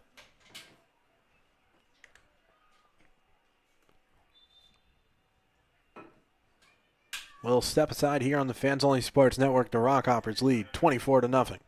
We'll step aside here on the Fans Only Sports Network. The Rockhoppers lead 24-0.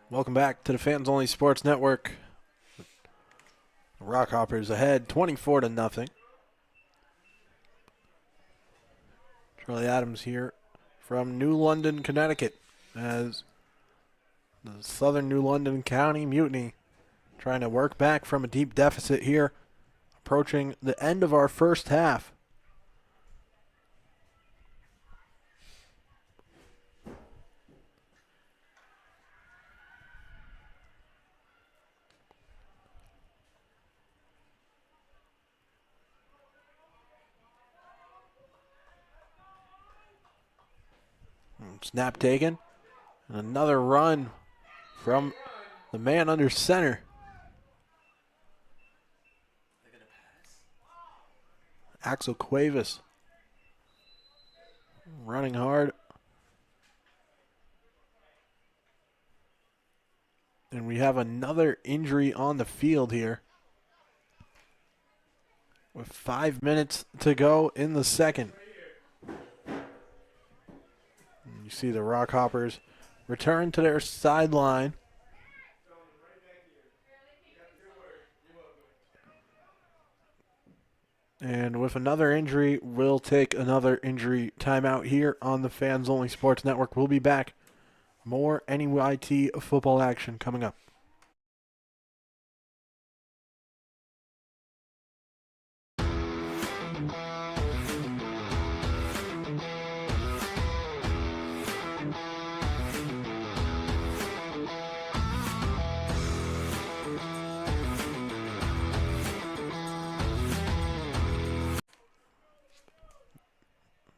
Welcome back to the Fans Only Sports Network. The Rockhoppers ahead 24-0. Charlie Adams here from New London, Connecticut, as the Southern New London County Mutiny trying to work back from a deep deficit here, approaching the end of our first half. Snap taken. And another run from the man under center. Axel Cuevas running hard. And we have another injury on the field here. With 5 minutes to go in the second. You see the Rockhoppers return to their sideline. And with another injury, we'll take another injury timeout here on the Fans Only Sports Network. We'll be back. More NEYT football action coming up.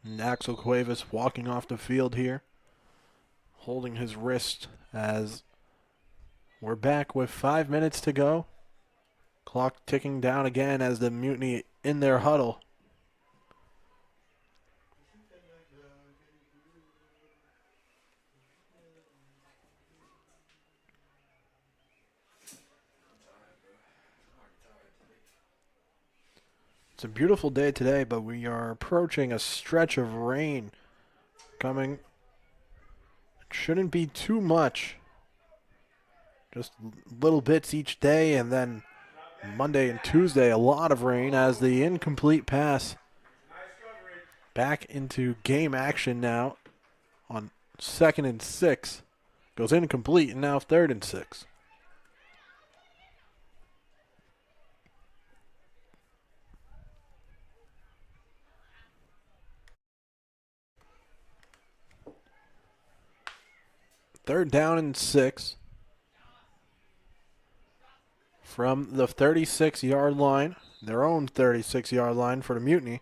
And Axel Cuevas walking off the field here, holding his wrist as we're back with 5 minutes to go. Clock ticking down again as the Mutiny in their huddle. It's a beautiful day today, but we are approaching a stretch of rain coming. It shouldn't be too much. Just little bits each day, and then Monday and Tuesday, a lot of rain as the incomplete pass back into game action now on 2nd and 6. Goes incomplete, and now 3rd and 6. Third down and 6 from the 36-yard line, their own 36-yard line for the Mutiny.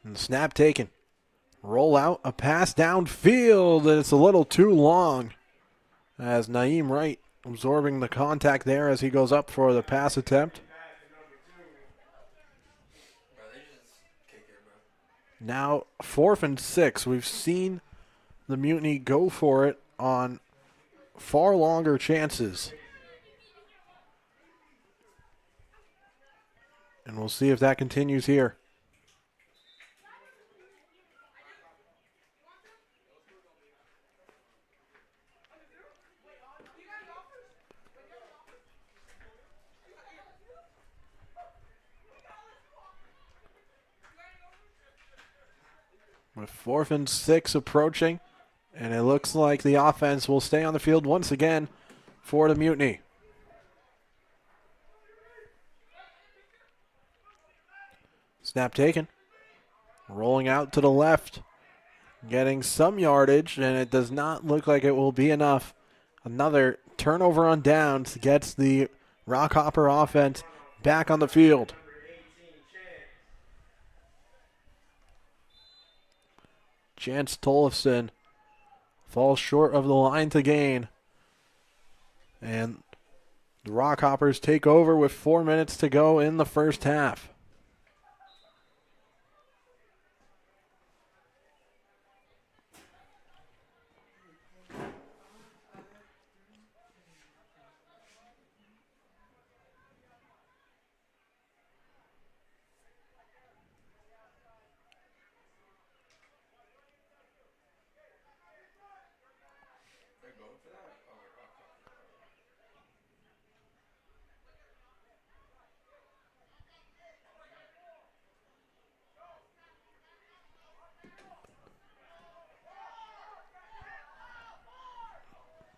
And the snap taken. Roll out, a pass downfield, and it's a little too long. As Naeem Wright absorbing the contact there as he goes up for the pass attempt. Now 4th and 6. We've seen the Mutiny go for it on far longer chances. And we'll see if that continues here. With 4th and 6 approaching, and it looks like the offense will stay on the field once again for the Mutiny. Snap taken. Rolling out to the left. Getting some yardage, and it does not look like it will be enough. Another turnover on downs gets the Rockhopper offense back on the field. Chance Tollefson falls short of the line to gain. And the Rockhoppers take over with 4 minutes to go in the first half.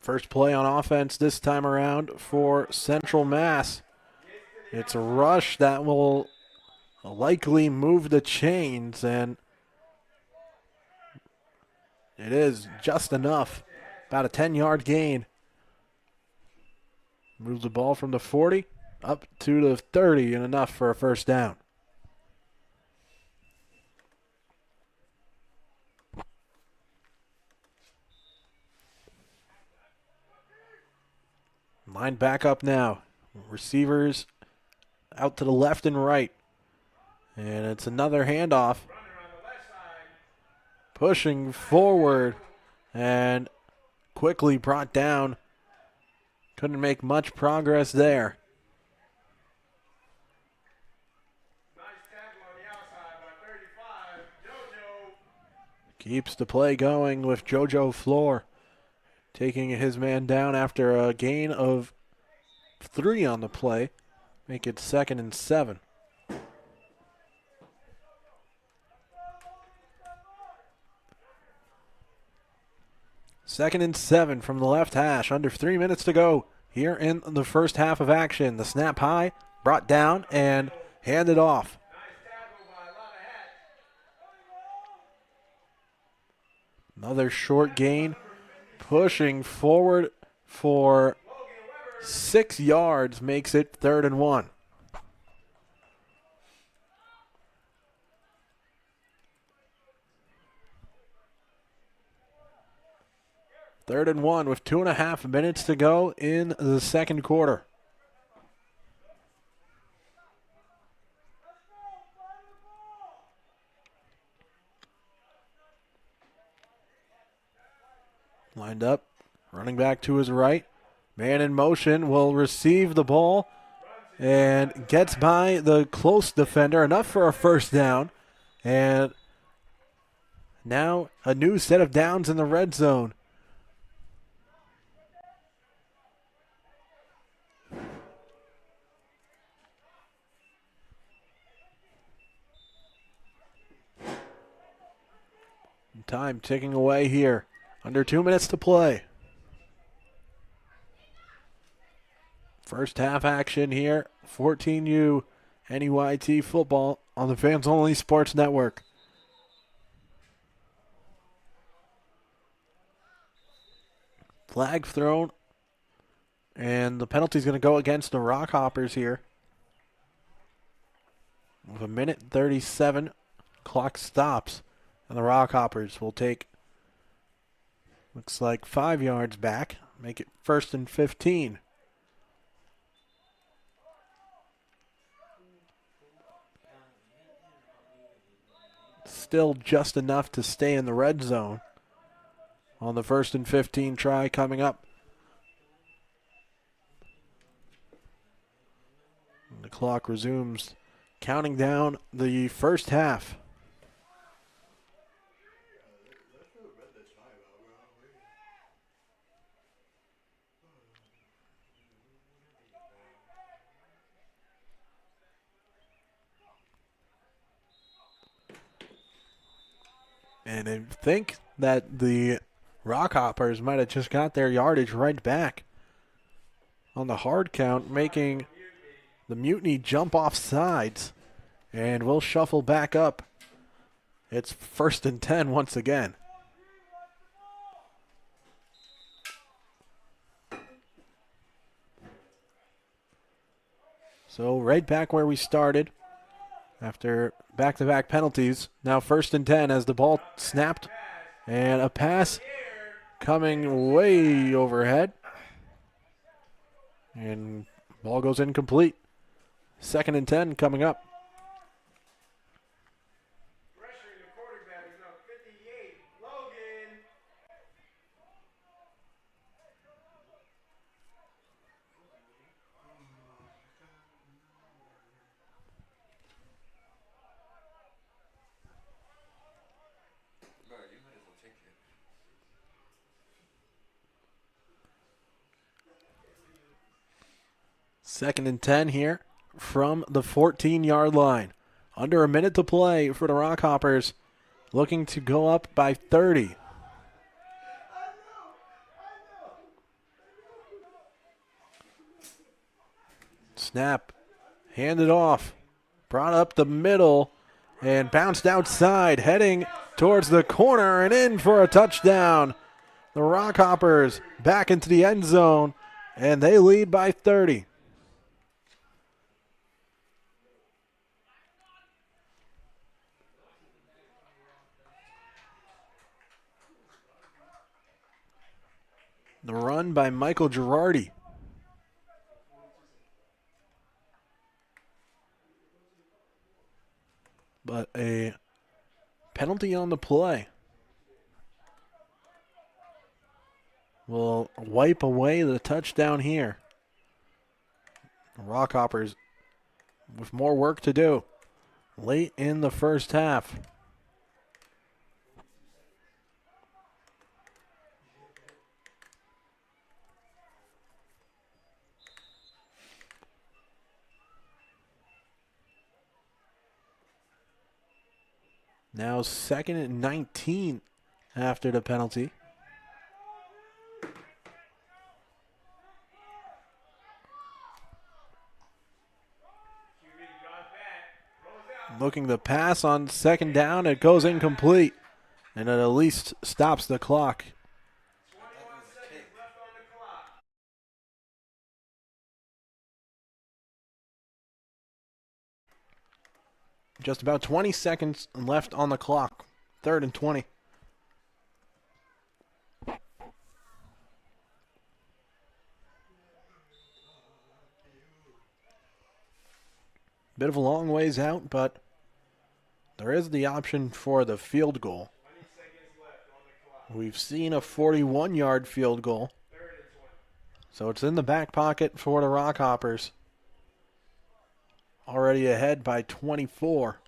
First play on offense this time around for Central Mass. It's a rush that will likely move the chains, and it is just enough About a 10-yard gain. Moves the ball from the 40 up to the 30 and enough for a first down. Line back up now. Receivers out to the left and right. And it's another handoff. Pushing forward and quickly brought down. Couldn't make much progress there. Nice tackle on the outside by 35. JoJo. Keeps the play going with JoJo Floor taking his man down after a gain of 3 on the play. Make it 2nd and 7. Second and 7 from the left hash. Under 3 minutes to go here in the first half of action. The snap high, brought down, and handed off. Nice tackle by a lot of hats. Another short gain. Pushing forward for 6 yards makes it 3rd and 1. Third and 1 with 2.5 minutes to go in the second quarter. Lined up, running back to his right. Man in motion will receive the ball and gets by the close defender, enough for a first down. And now a new set of downs in the red zone. Time ticking away here. Under 2 minutes to play. First half action here. 14U NEYT football on the Fans Only Sports Network. Flag thrown. And the penalty's going to go against the Rockhoppers here. With 1:37, clock stops. And the Rockhoppers will take, looks like 5 yards back, make it 1st and 15. Still just enough to stay in the red zone on the 1st and 15 try coming up. And the clock resumes counting down the first half. And I think that the Rockhoppers might have just got their yardage right back on the hard count, making the Mutiny jump off sides. And we'll shuffle back up. It's 1st and 10 once again. So right back where we started. After back-to-back penalties, now 1st and 10 as the ball snapped, and a pass coming way overhead. And ball goes incomplete. 2nd and 10 coming up. Pressuring the quarterback is now 58. Logan. Second and 10 here from the 14-yard line. Under a minute to play for the Rockhoppers, looking to go up by 30. Snap, handed off, brought up the middle, and bounced outside, heading towards the corner and in for a touchdown The Rockhoppers back into the end zone, and they lead by 30. The run by Michael Girardi. But a penalty on the play will wipe away the touchdown here. Rockhoppers with more work to do late in the first half. Now 2nd and 19 after the penalty. Looking to pass on 2nd down. It goes incomplete. And it at least stops the clock. Just about 20 seconds left on the clock. 3rd and 20. Bit of a long ways out, but there is the option for the field goal. We've seen a 41-yard field goal. So it's in the back pocket for the Rockhoppers. Already ahead by 24.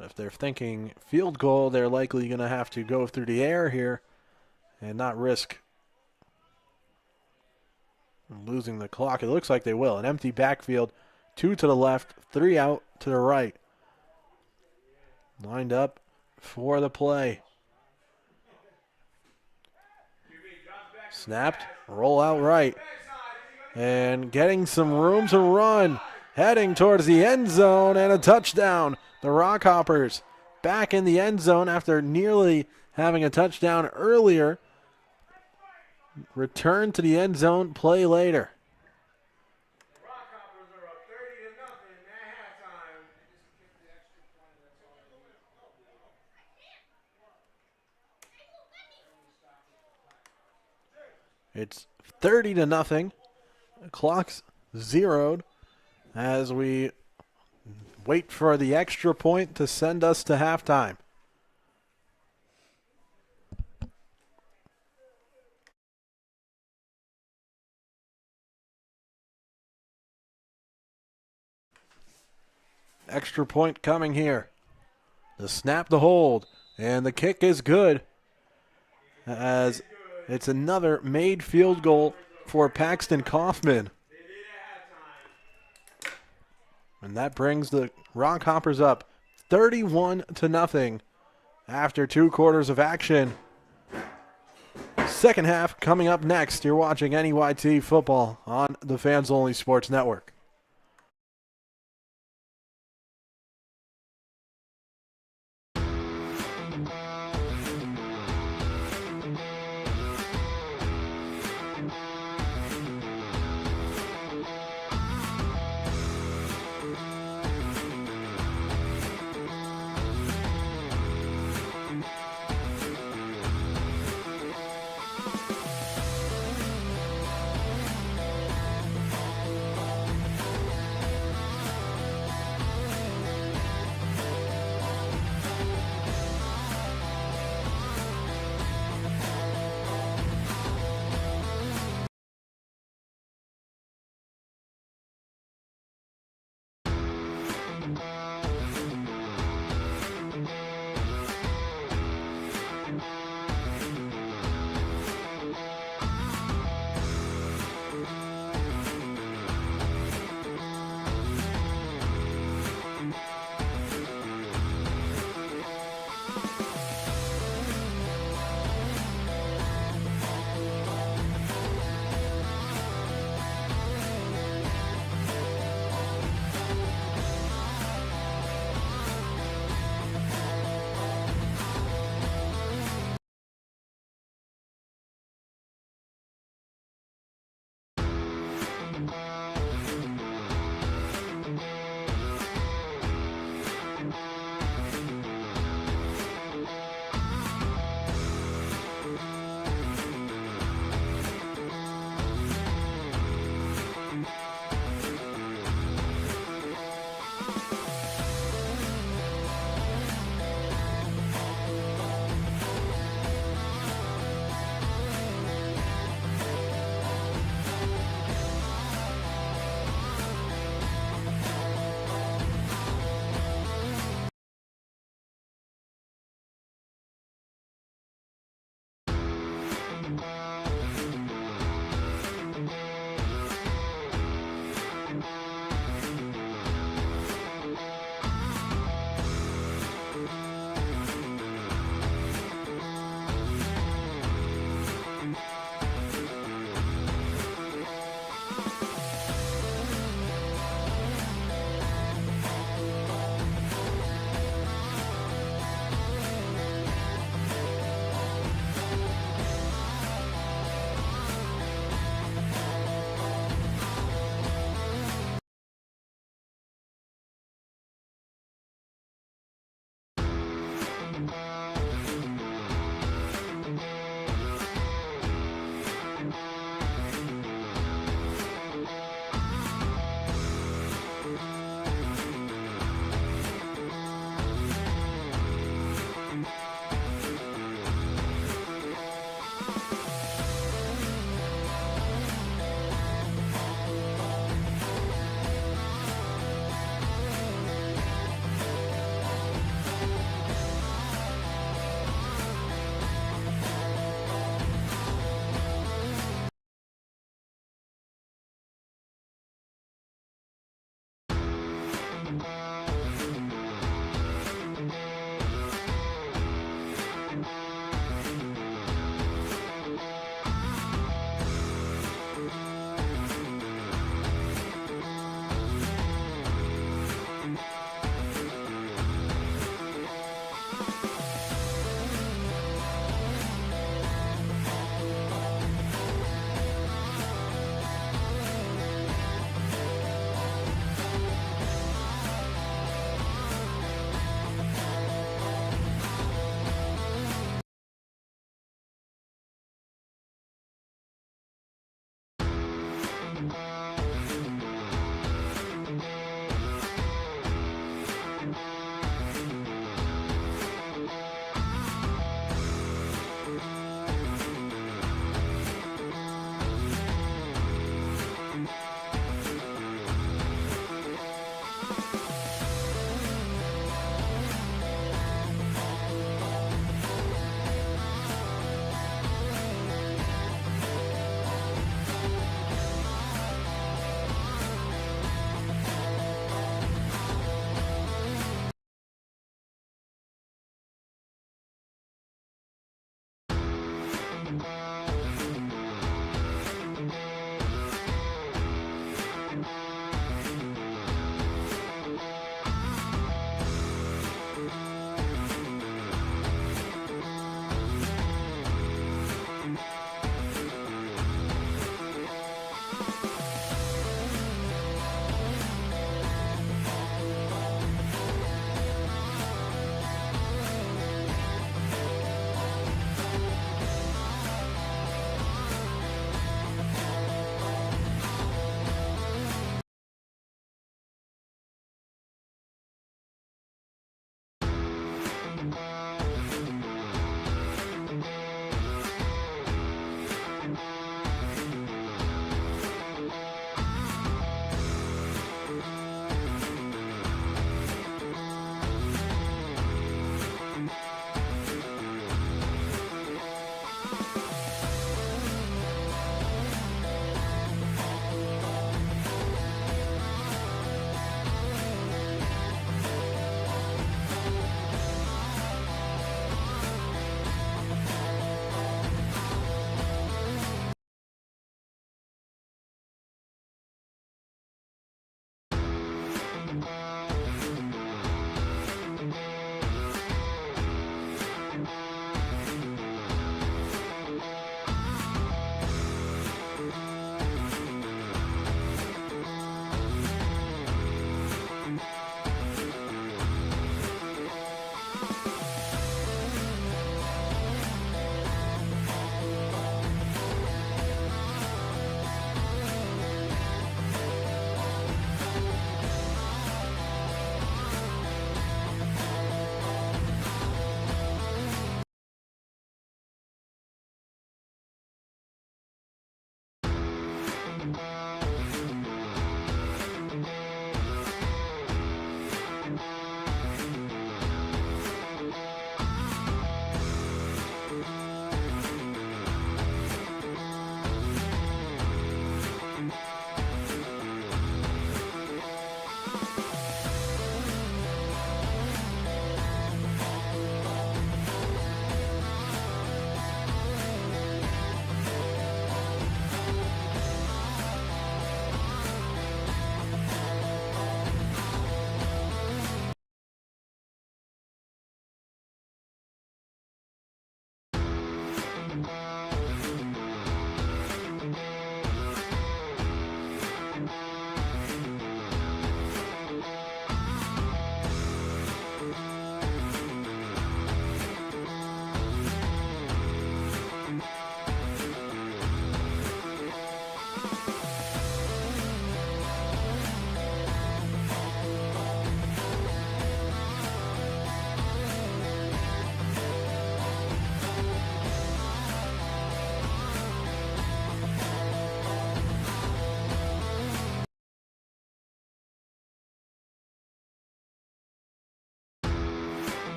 If they're thinking field goal, they're likely going to have to go through the air here and not risk losing the clock. It looks like they will. An empty backfield, 2 to the left, 3 out to the right. Lined up for the play. Snapped, roll out right. And getting some room to run. Heading towards the end zone and a touchdown. The Rockhoppers back in the end zone after nearly having a touchdown earlier. Return to the end zone, play later. Rockhoppers are up 30-0 at halftime. It's 30-0. The clock's zeroed as we wait for the extra point to send us to halftime. Extra point coming here. The snap, the hold, and the kick is good as it's another made field goal for Paxton Kaufman. And that brings the Rockhoppers up 31-0 after 2 quarters of action. Second half coming up next. You're watching NEYT football on the Fans Only Sports Network.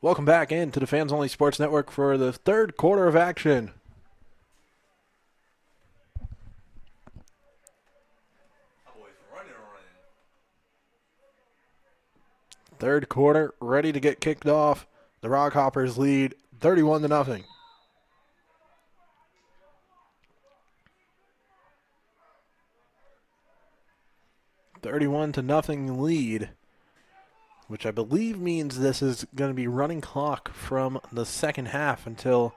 Welcome back into the Fans Only Sports Network for the third quarter of action. Third quarter ready to get kicked off. The Rockhoppers lead 31-0. $31-0 lead, which I believe means this is going to be running clock from the second half until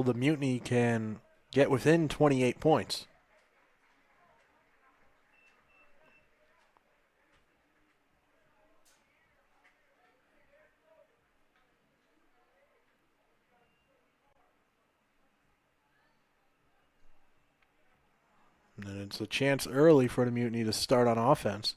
the Mutiny can get within 28 points. And it's a chance early for the Mutiny to start on offense.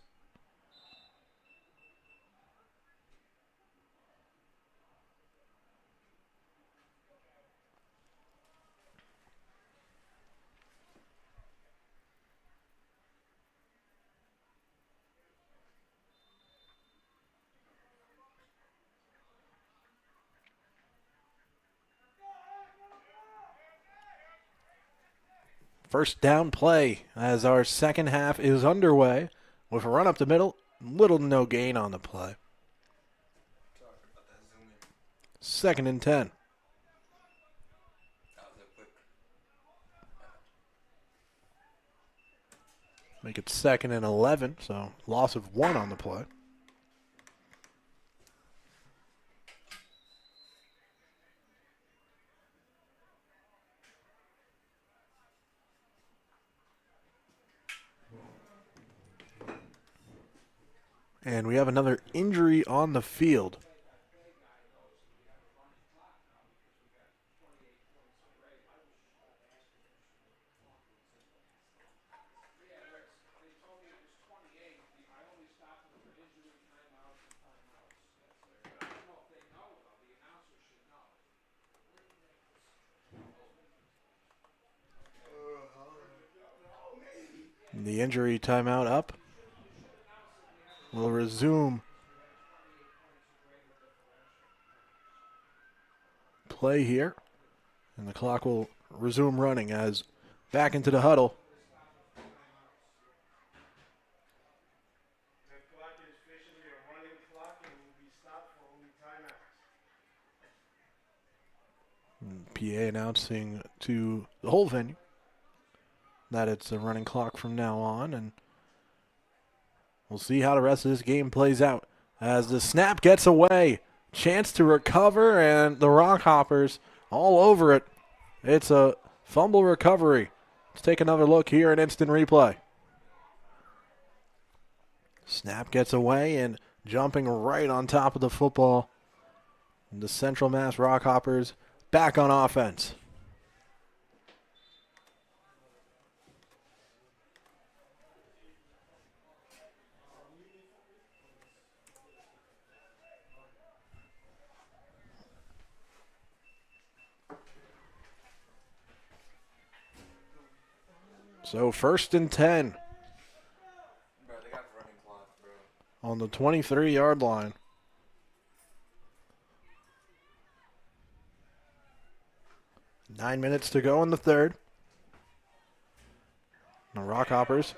First down play as our second half is underway with a run up the middle. Little to no gain on the play. 2nd and 10. Make it 2nd and 11, so loss of 1 on the play. And we have another injury on the field. The injury timeout up. We'll resume play here. And the clock will resume running as back into the huddle. The clock is officially a running clock and will be stopped for only timeouts. PA announcing to the whole venue that it's a running clock from now on, and we'll see how the rest of this game plays out. As the snap gets away, chance to recover, and the Rockhoppers all over it. It's a fumble recovery. Let's take another look here at instant replay. Snap gets away and jumping right on top of the football. The Central Mass Rockhoppers back on offense. So 1st and 10 Bro, they got running clock, bro. on the 23-yard line. Nine minutes to go in the third. The Rockhoppers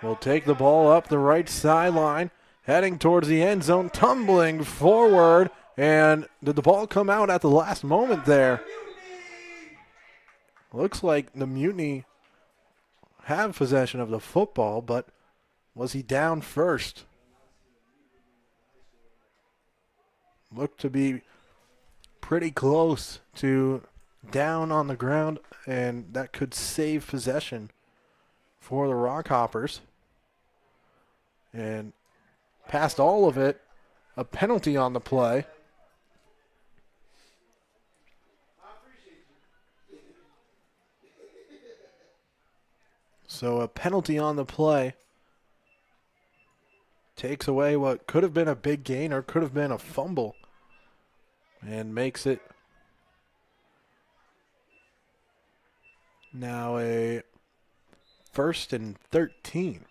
will take the ball up the right sideline, heading towards the end zone, tumbling forward. And did the ball come out at the last moment there? Looks like the Mutiny have possession of the football, but was he down first? Looked to be pretty close to down on the ground, and that could save possession for the Rockhoppers. And past all of it, a penalty on the play. So a penalty on the play takes away what could have been a big gain or could have been a fumble and makes it now a 1st and 13.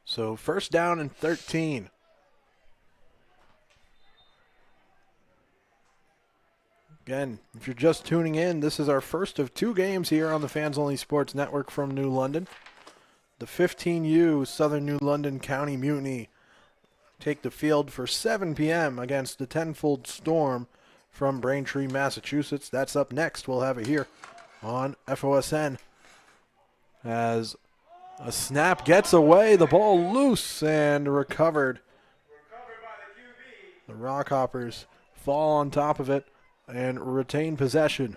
So 1st down and 13. Again, if you're just tuning in, this is our first of 2 games here on the Fans Only Sports Network from New London. The 15U Southern New London County Mutiny take the field for 7 p.m. against the Tenfold Storm from Braintree, Massachusetts. That's up next. We'll have it here on FOSN. As a snap gets away, the ball loose and recovered. The Rockhoppers fall on top of it and retain possession.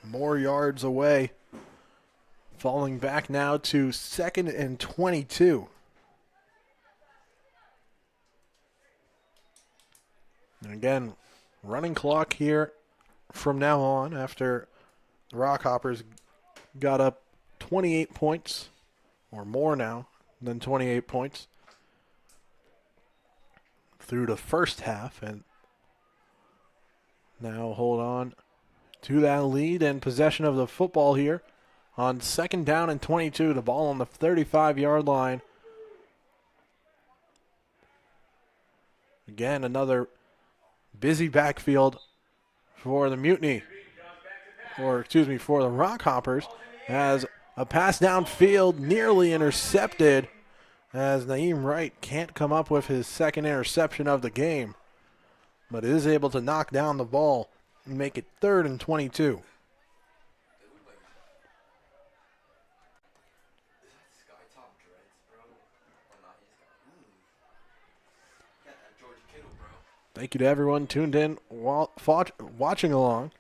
more yards away. Falling back now to 2nd and 22. And again, running clock here from now on after the Rockhoppers got up 28 points, or more now than 28 points, through the first half, and now hold on to that lead and possession of the football here on 2nd down and 22. The ball on the 35-yard line. Again, another busy backfield for the Mutiny, or excuse me, for the Rockhoppers, as a pass downfield nearly intercepted, as Naeem Wright can't come up with his 2nd interception of the game, but is able to knock down the ball and make it 3rd and 22. Thank you to everyone tuned in while watching along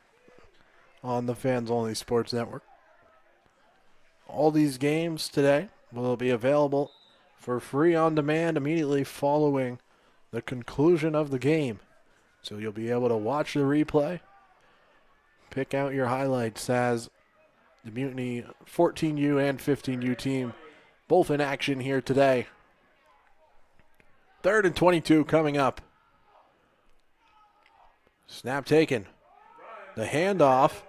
on the Fans Only Sports Network. All these games today will be available for free on demand immediately following the conclusion of the game. So you'll be able to watch the replay, pick out your highlights as the Mutiny 14U and 15U team both in action here today. 3rd and 22 coming up. Snap taken. The handoff.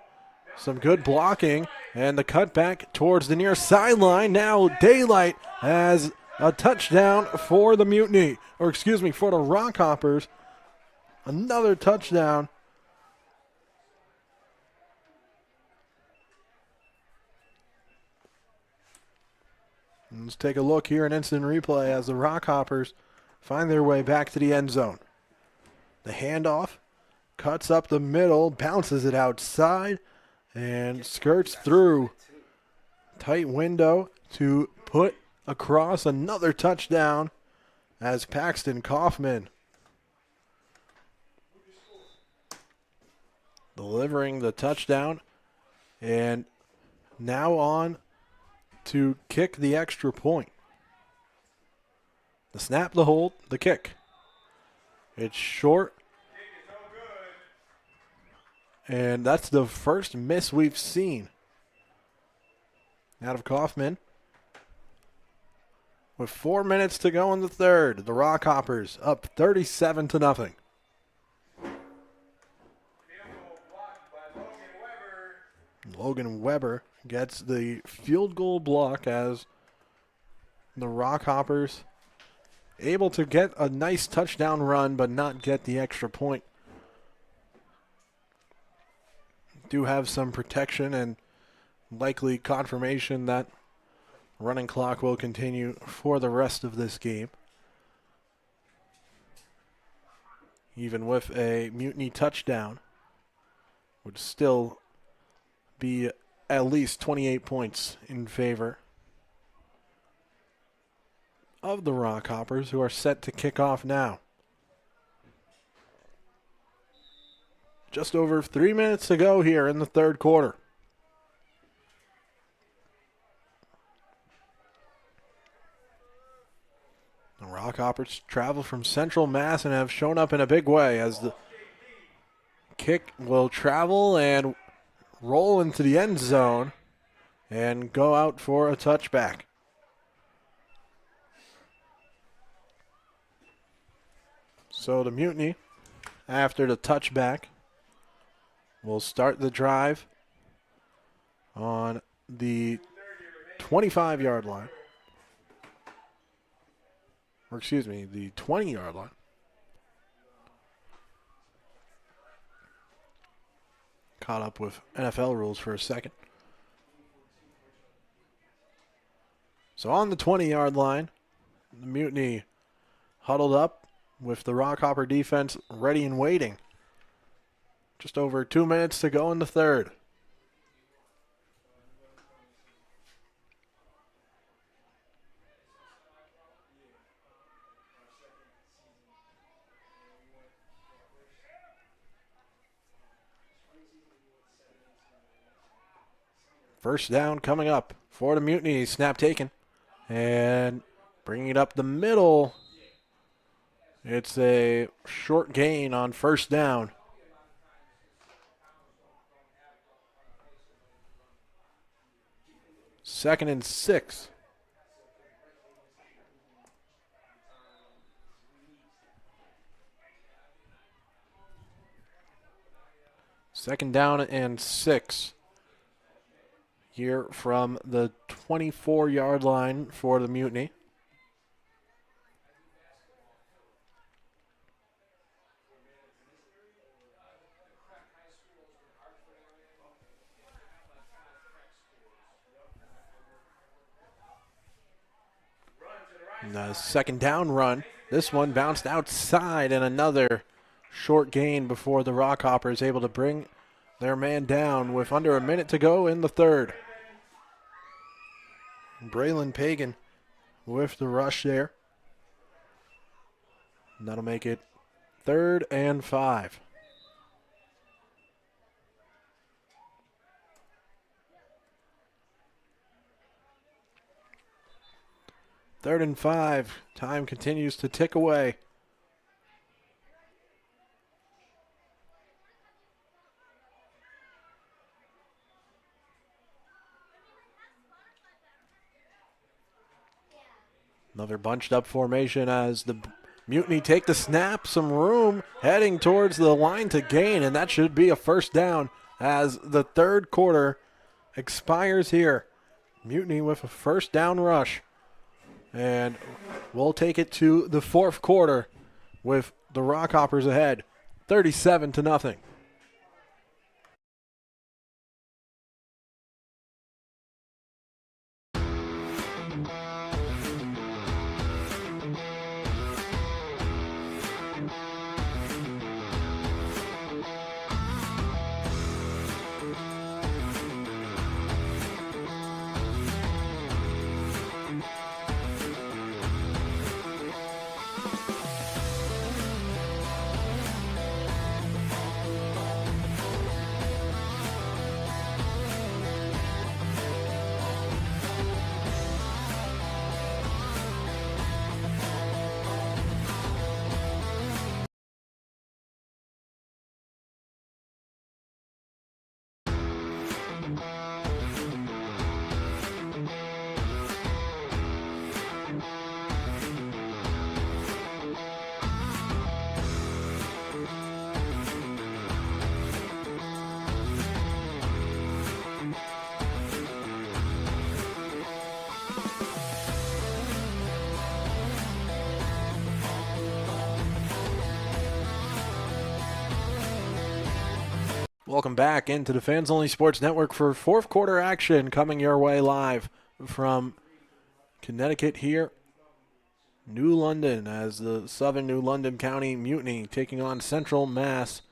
Some good blocking. And the cutback towards the near sideline. Now daylight as a touchdown for the Mutiny. Or excuse me, for the Rockhoppers. Another touchdown. Let's take a look here in instant replay as the Rockhoppers find their way back to the end zone. The handoff. Cuts up the middle, bounces it outside, and skirts through. Tight window to put across another touchdown as Paxton Kaufman delivering the touchdown, and now on to kick the extra point. The snap, the hold, the kick. It's short. And that's the first miss we've seen out of Kaufman. With 4 minutes to go in the third, the Rockhoppers up 37-0. Logan Weber gets the field goal block as the Rockhoppers able to get a nice touchdown run but not get the extra point. Do have some protection and likely confirmation that running clock will continue for the rest of this game. Even with a Mutiny touchdown, would still be at least 28 points in favor of the Rockhoppers, who are set to kick off now. Just over 3 minutes to go here in the third quarter. The Rockhoppers travel from Central Mass and have shown up in a big way as the kick will travel and roll into the end zone and go out for a touchback. So the Mutiny, after the touchback, will start the drive on the 25-yard line. Or excuse me, the 20-yard line. Caught up with NFL rules for a second. So on the 20-yard line, the Mutiny huddled up with the Rockhopper defense ready and waiting. Just over 2 minutes to go in the third. First down coming up for the Mutiny. Snap taken. And bringing it up the middle. It's a short gain on first down. Second and 6. Second down and 6. Here from the 24-yard line for the Mutiny. And the second down run. This one bounced outside, and another short gain before the Rockhoppers able to bring their man down with under a minute to go in the third. Braylon Pagan with the rush there. And that'll make it 3rd and 5. Third and 5. Time continues to tick away. Another bunched up formation as the Mutiny take the snap, some room, heading towards the line to gain, and that should be a first down as the third quarter expires here. Mutiny with a first down rush. And we'll take it to the fourth quarter with the Rockhoppers ahead, 37-0. Welcome back into the Fans Only Sports Network for fourth quarter action coming your way live from Connecticut here. New London as the Southern New London County Mutiny taking on Central Mass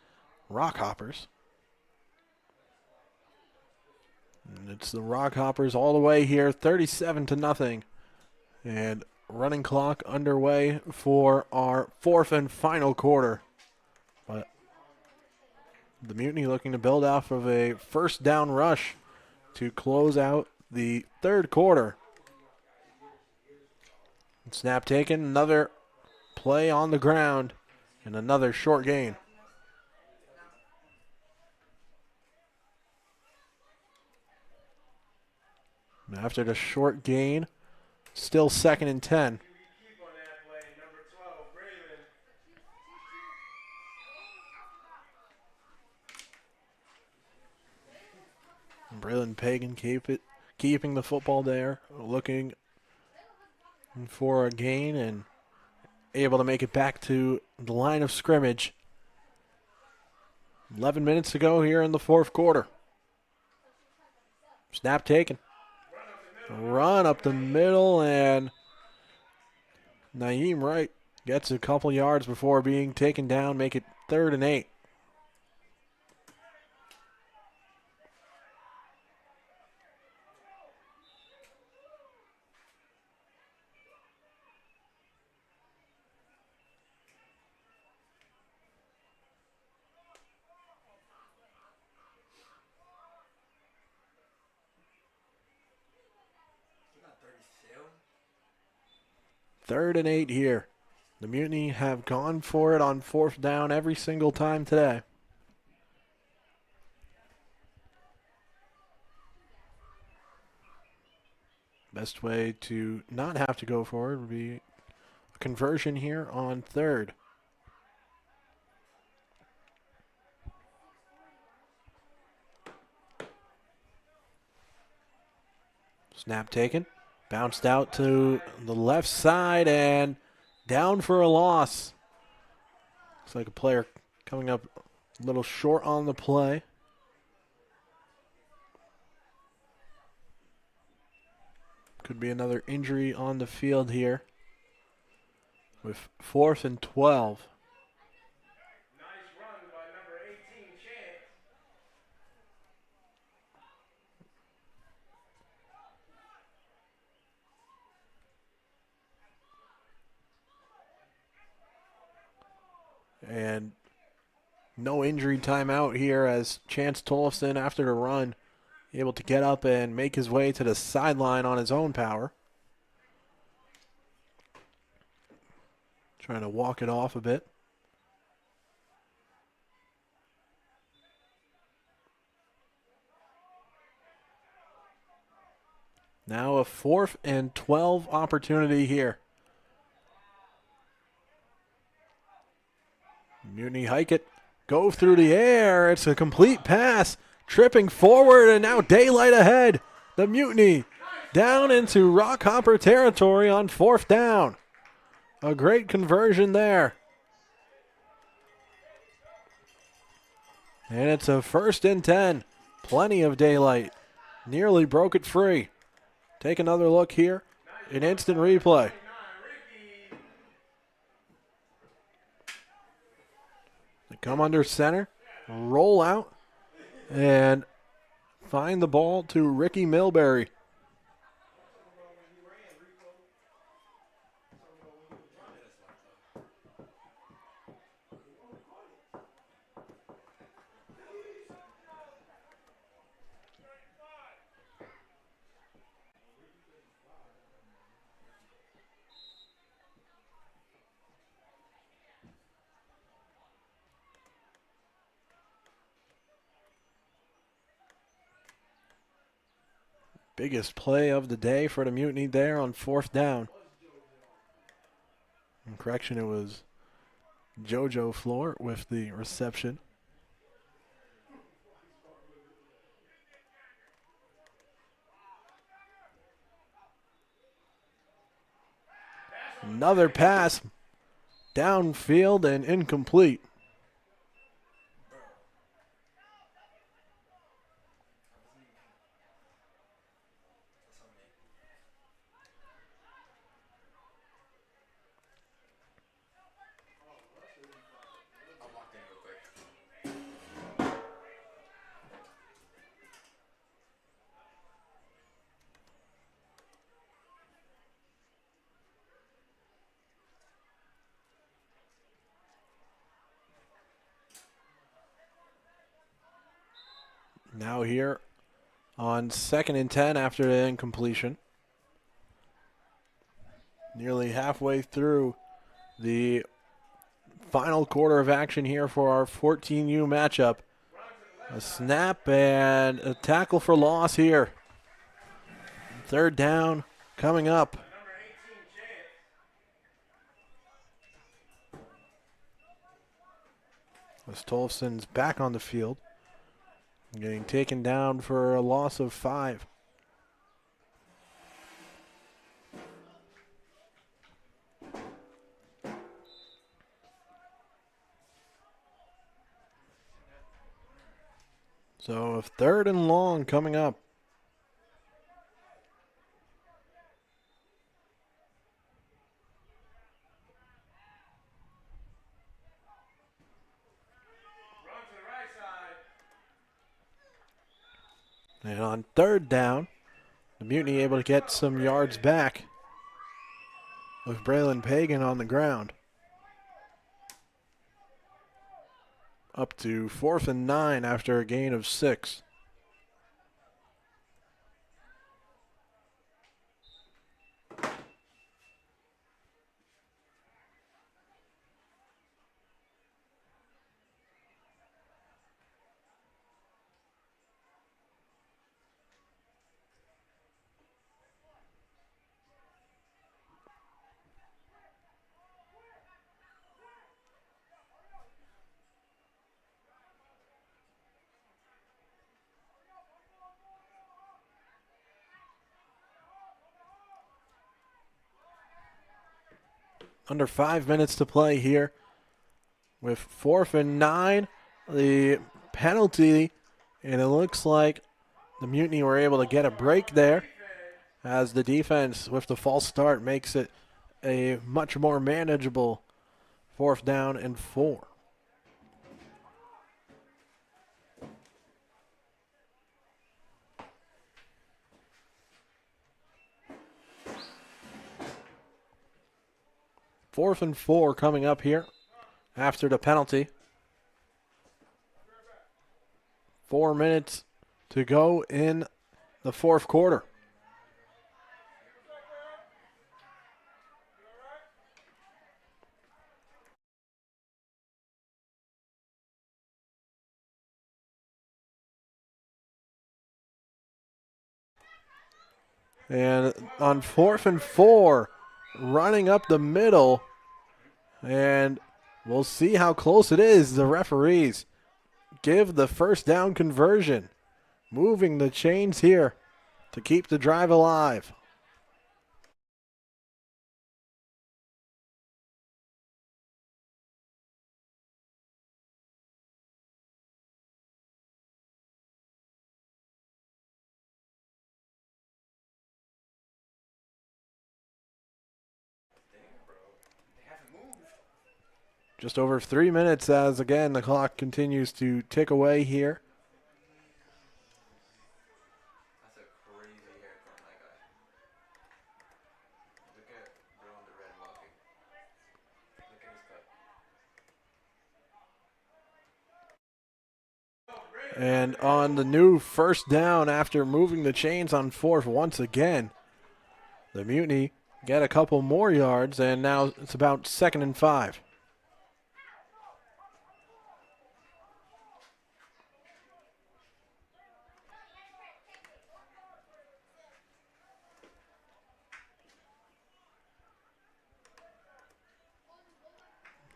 Rockhoppers. And it's the Rockhoppers all the way here, 37-0. And running clock underway for our fourth and final quarter. But the Mutiny looking to build off of a first down rush to close out the third quarter. Snap taken, another play on the ground, and another short gain. And after the short gain, still 2nd and 10. Keep on that play, number 12, Braylon Braylon. Pagan keeping the football there, looking for a gain and able to make it back to the line of scrimmage. 11 minutes to go here in the fourth quarter. Snap taken. Run up the middle, and Naeem Wright gets a couple yards before being taken down, make it 3rd and 8. 3rd and 8 here. The Mutiny have gone for it on 4th down every single time today. Best way to not have to go for it would be a conversion here on 3rd. Snap taken. Bounced out to the left side and down for a loss. Looks like a player coming up a little short on the play. Could be another injury on the field here with 4th and 12. Nice run by number 18, Chance. And no injury timeout here as Chance Tolleson, after the run, able to get up and make his way to the sideline on his own power. Trying to walk it off a bit. Now a 4th and 12 opportunity here. Mutiny hike it, go through the air. It's a complete pass, tripping forward, and now daylight ahead. The Mutiny down into Rockhopper territory on 4th down. A great conversion there. And it's a 1st and 10. Plenty of daylight. Nearly broke it free. Take another look here. An instant replay. They come under center, roll out, and find the ball to Ricky Milbury. Biggest play of the day for the Mutiny there on 4th down. Correction, it was JoJo Floor with the reception. Another pass downfield and incomplete. Now here on 2nd and 10 after the incompletion. Nearly halfway through the final quarter of action here for our 14U matchup. A snap and a tackle for loss here. 3rd down coming up. As Tolson's back on the field. Getting taken down for a loss of 5. So a 3rd and long coming up. And on 3rd down, the Mutiny able to get some yards back with Braylon Pagan on the ground. Up to 4th and 9 after a gain of 6. under 5 minutes to play here. With 4th and 9, the penalty, and it looks like the Mutiny were able to get a break there as the defense with the false start makes it a much more manageable 4th down and 4. Fourth and 4 coming up here after the penalty. 4 minutes to go in the 4th quarter. And on 4th and 4, running up the middle, and we'll see how close it is. The referees give the first down conversion, moving the chains here to keep the drive alive. Just over 3 minutes as, again, the clock continues to tick away here. That's a crazy haircut on that guy. Look at bro in the red walking. Look at his cut. And on the new first down after moving the chains on 4th once again, the Mutiny get a couple more yards, and now it's about 2nd and 5.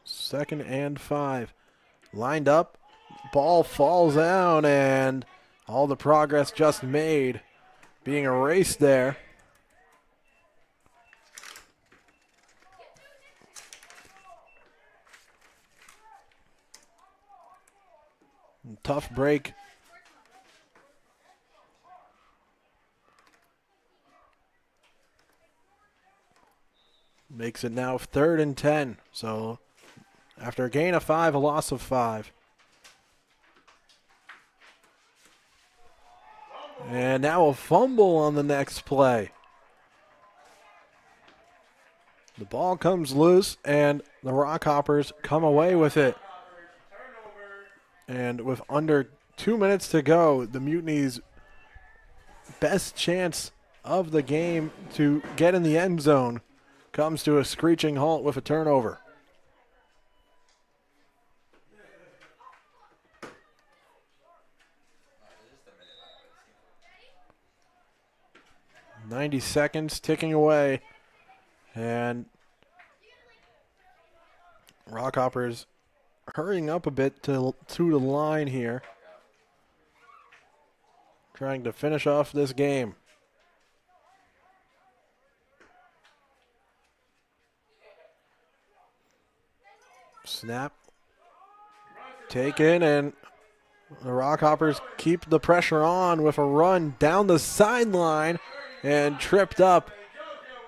Second and 5. Lined up. Ball falls down, and all the progress just made being erased there. Tough break. Makes it now 3rd and 10. So after a gain of 5, a loss of 5. And now a fumble on the next play. The ball comes loose, and the Rockhoppers come away with it. And with under 2 minutes to go, the Mutiny's best chance of the game to get in the end zone comes to a screeching halt with a turnover. 90 seconds ticking away, and Rockhoppers hurrying up a bit to the line here, trying to finish off this game. Snap taken, and the Rockhoppers keep the pressure on with a run down the sideline, and tripped up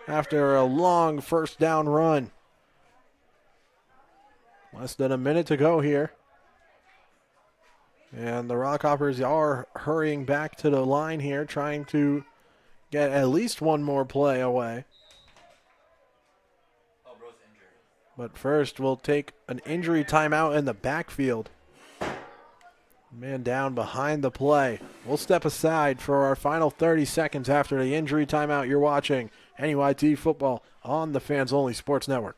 after a long first down run. Less than a minute to go here. And the Rockhoppers are hurrying back to the line here, trying to get at least one more play away. But first, we'll take an injury timeout in the backfield. Man down behind the play. We'll step aside for our final 30 seconds after the injury timeout. You're watching NEYT football on the Fans Only Sports Network.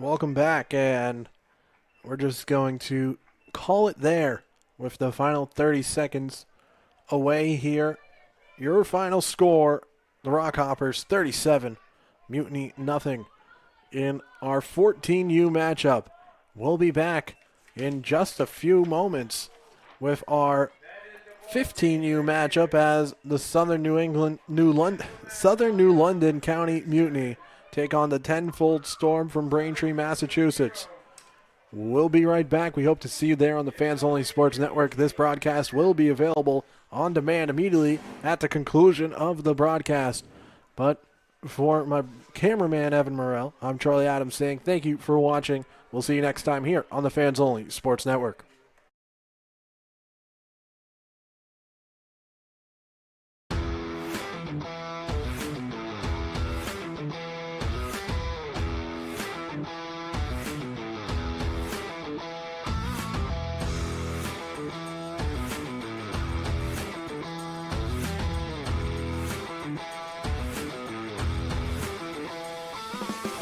Welcome back, and we're just going to call it there with the final 30 seconds away here. Your final score, the Rockhoppers 37, Mutiny nothing in our 14U matchup. We'll be back in just a few moments with our 15U matchup as the Southern New London County Mutiny take on the Tenfold Storm from Braintree, Massachusetts. We'll be right back. We hope to see you there on the Fans Only Sports Network. This broadcast will be available on demand immediately at the conclusion of the broadcast. But for my cameraman, Evan Morrell, I'm Charlie Adams saying thank you for watching. We'll see you next time here on the Fans Only Sports Network.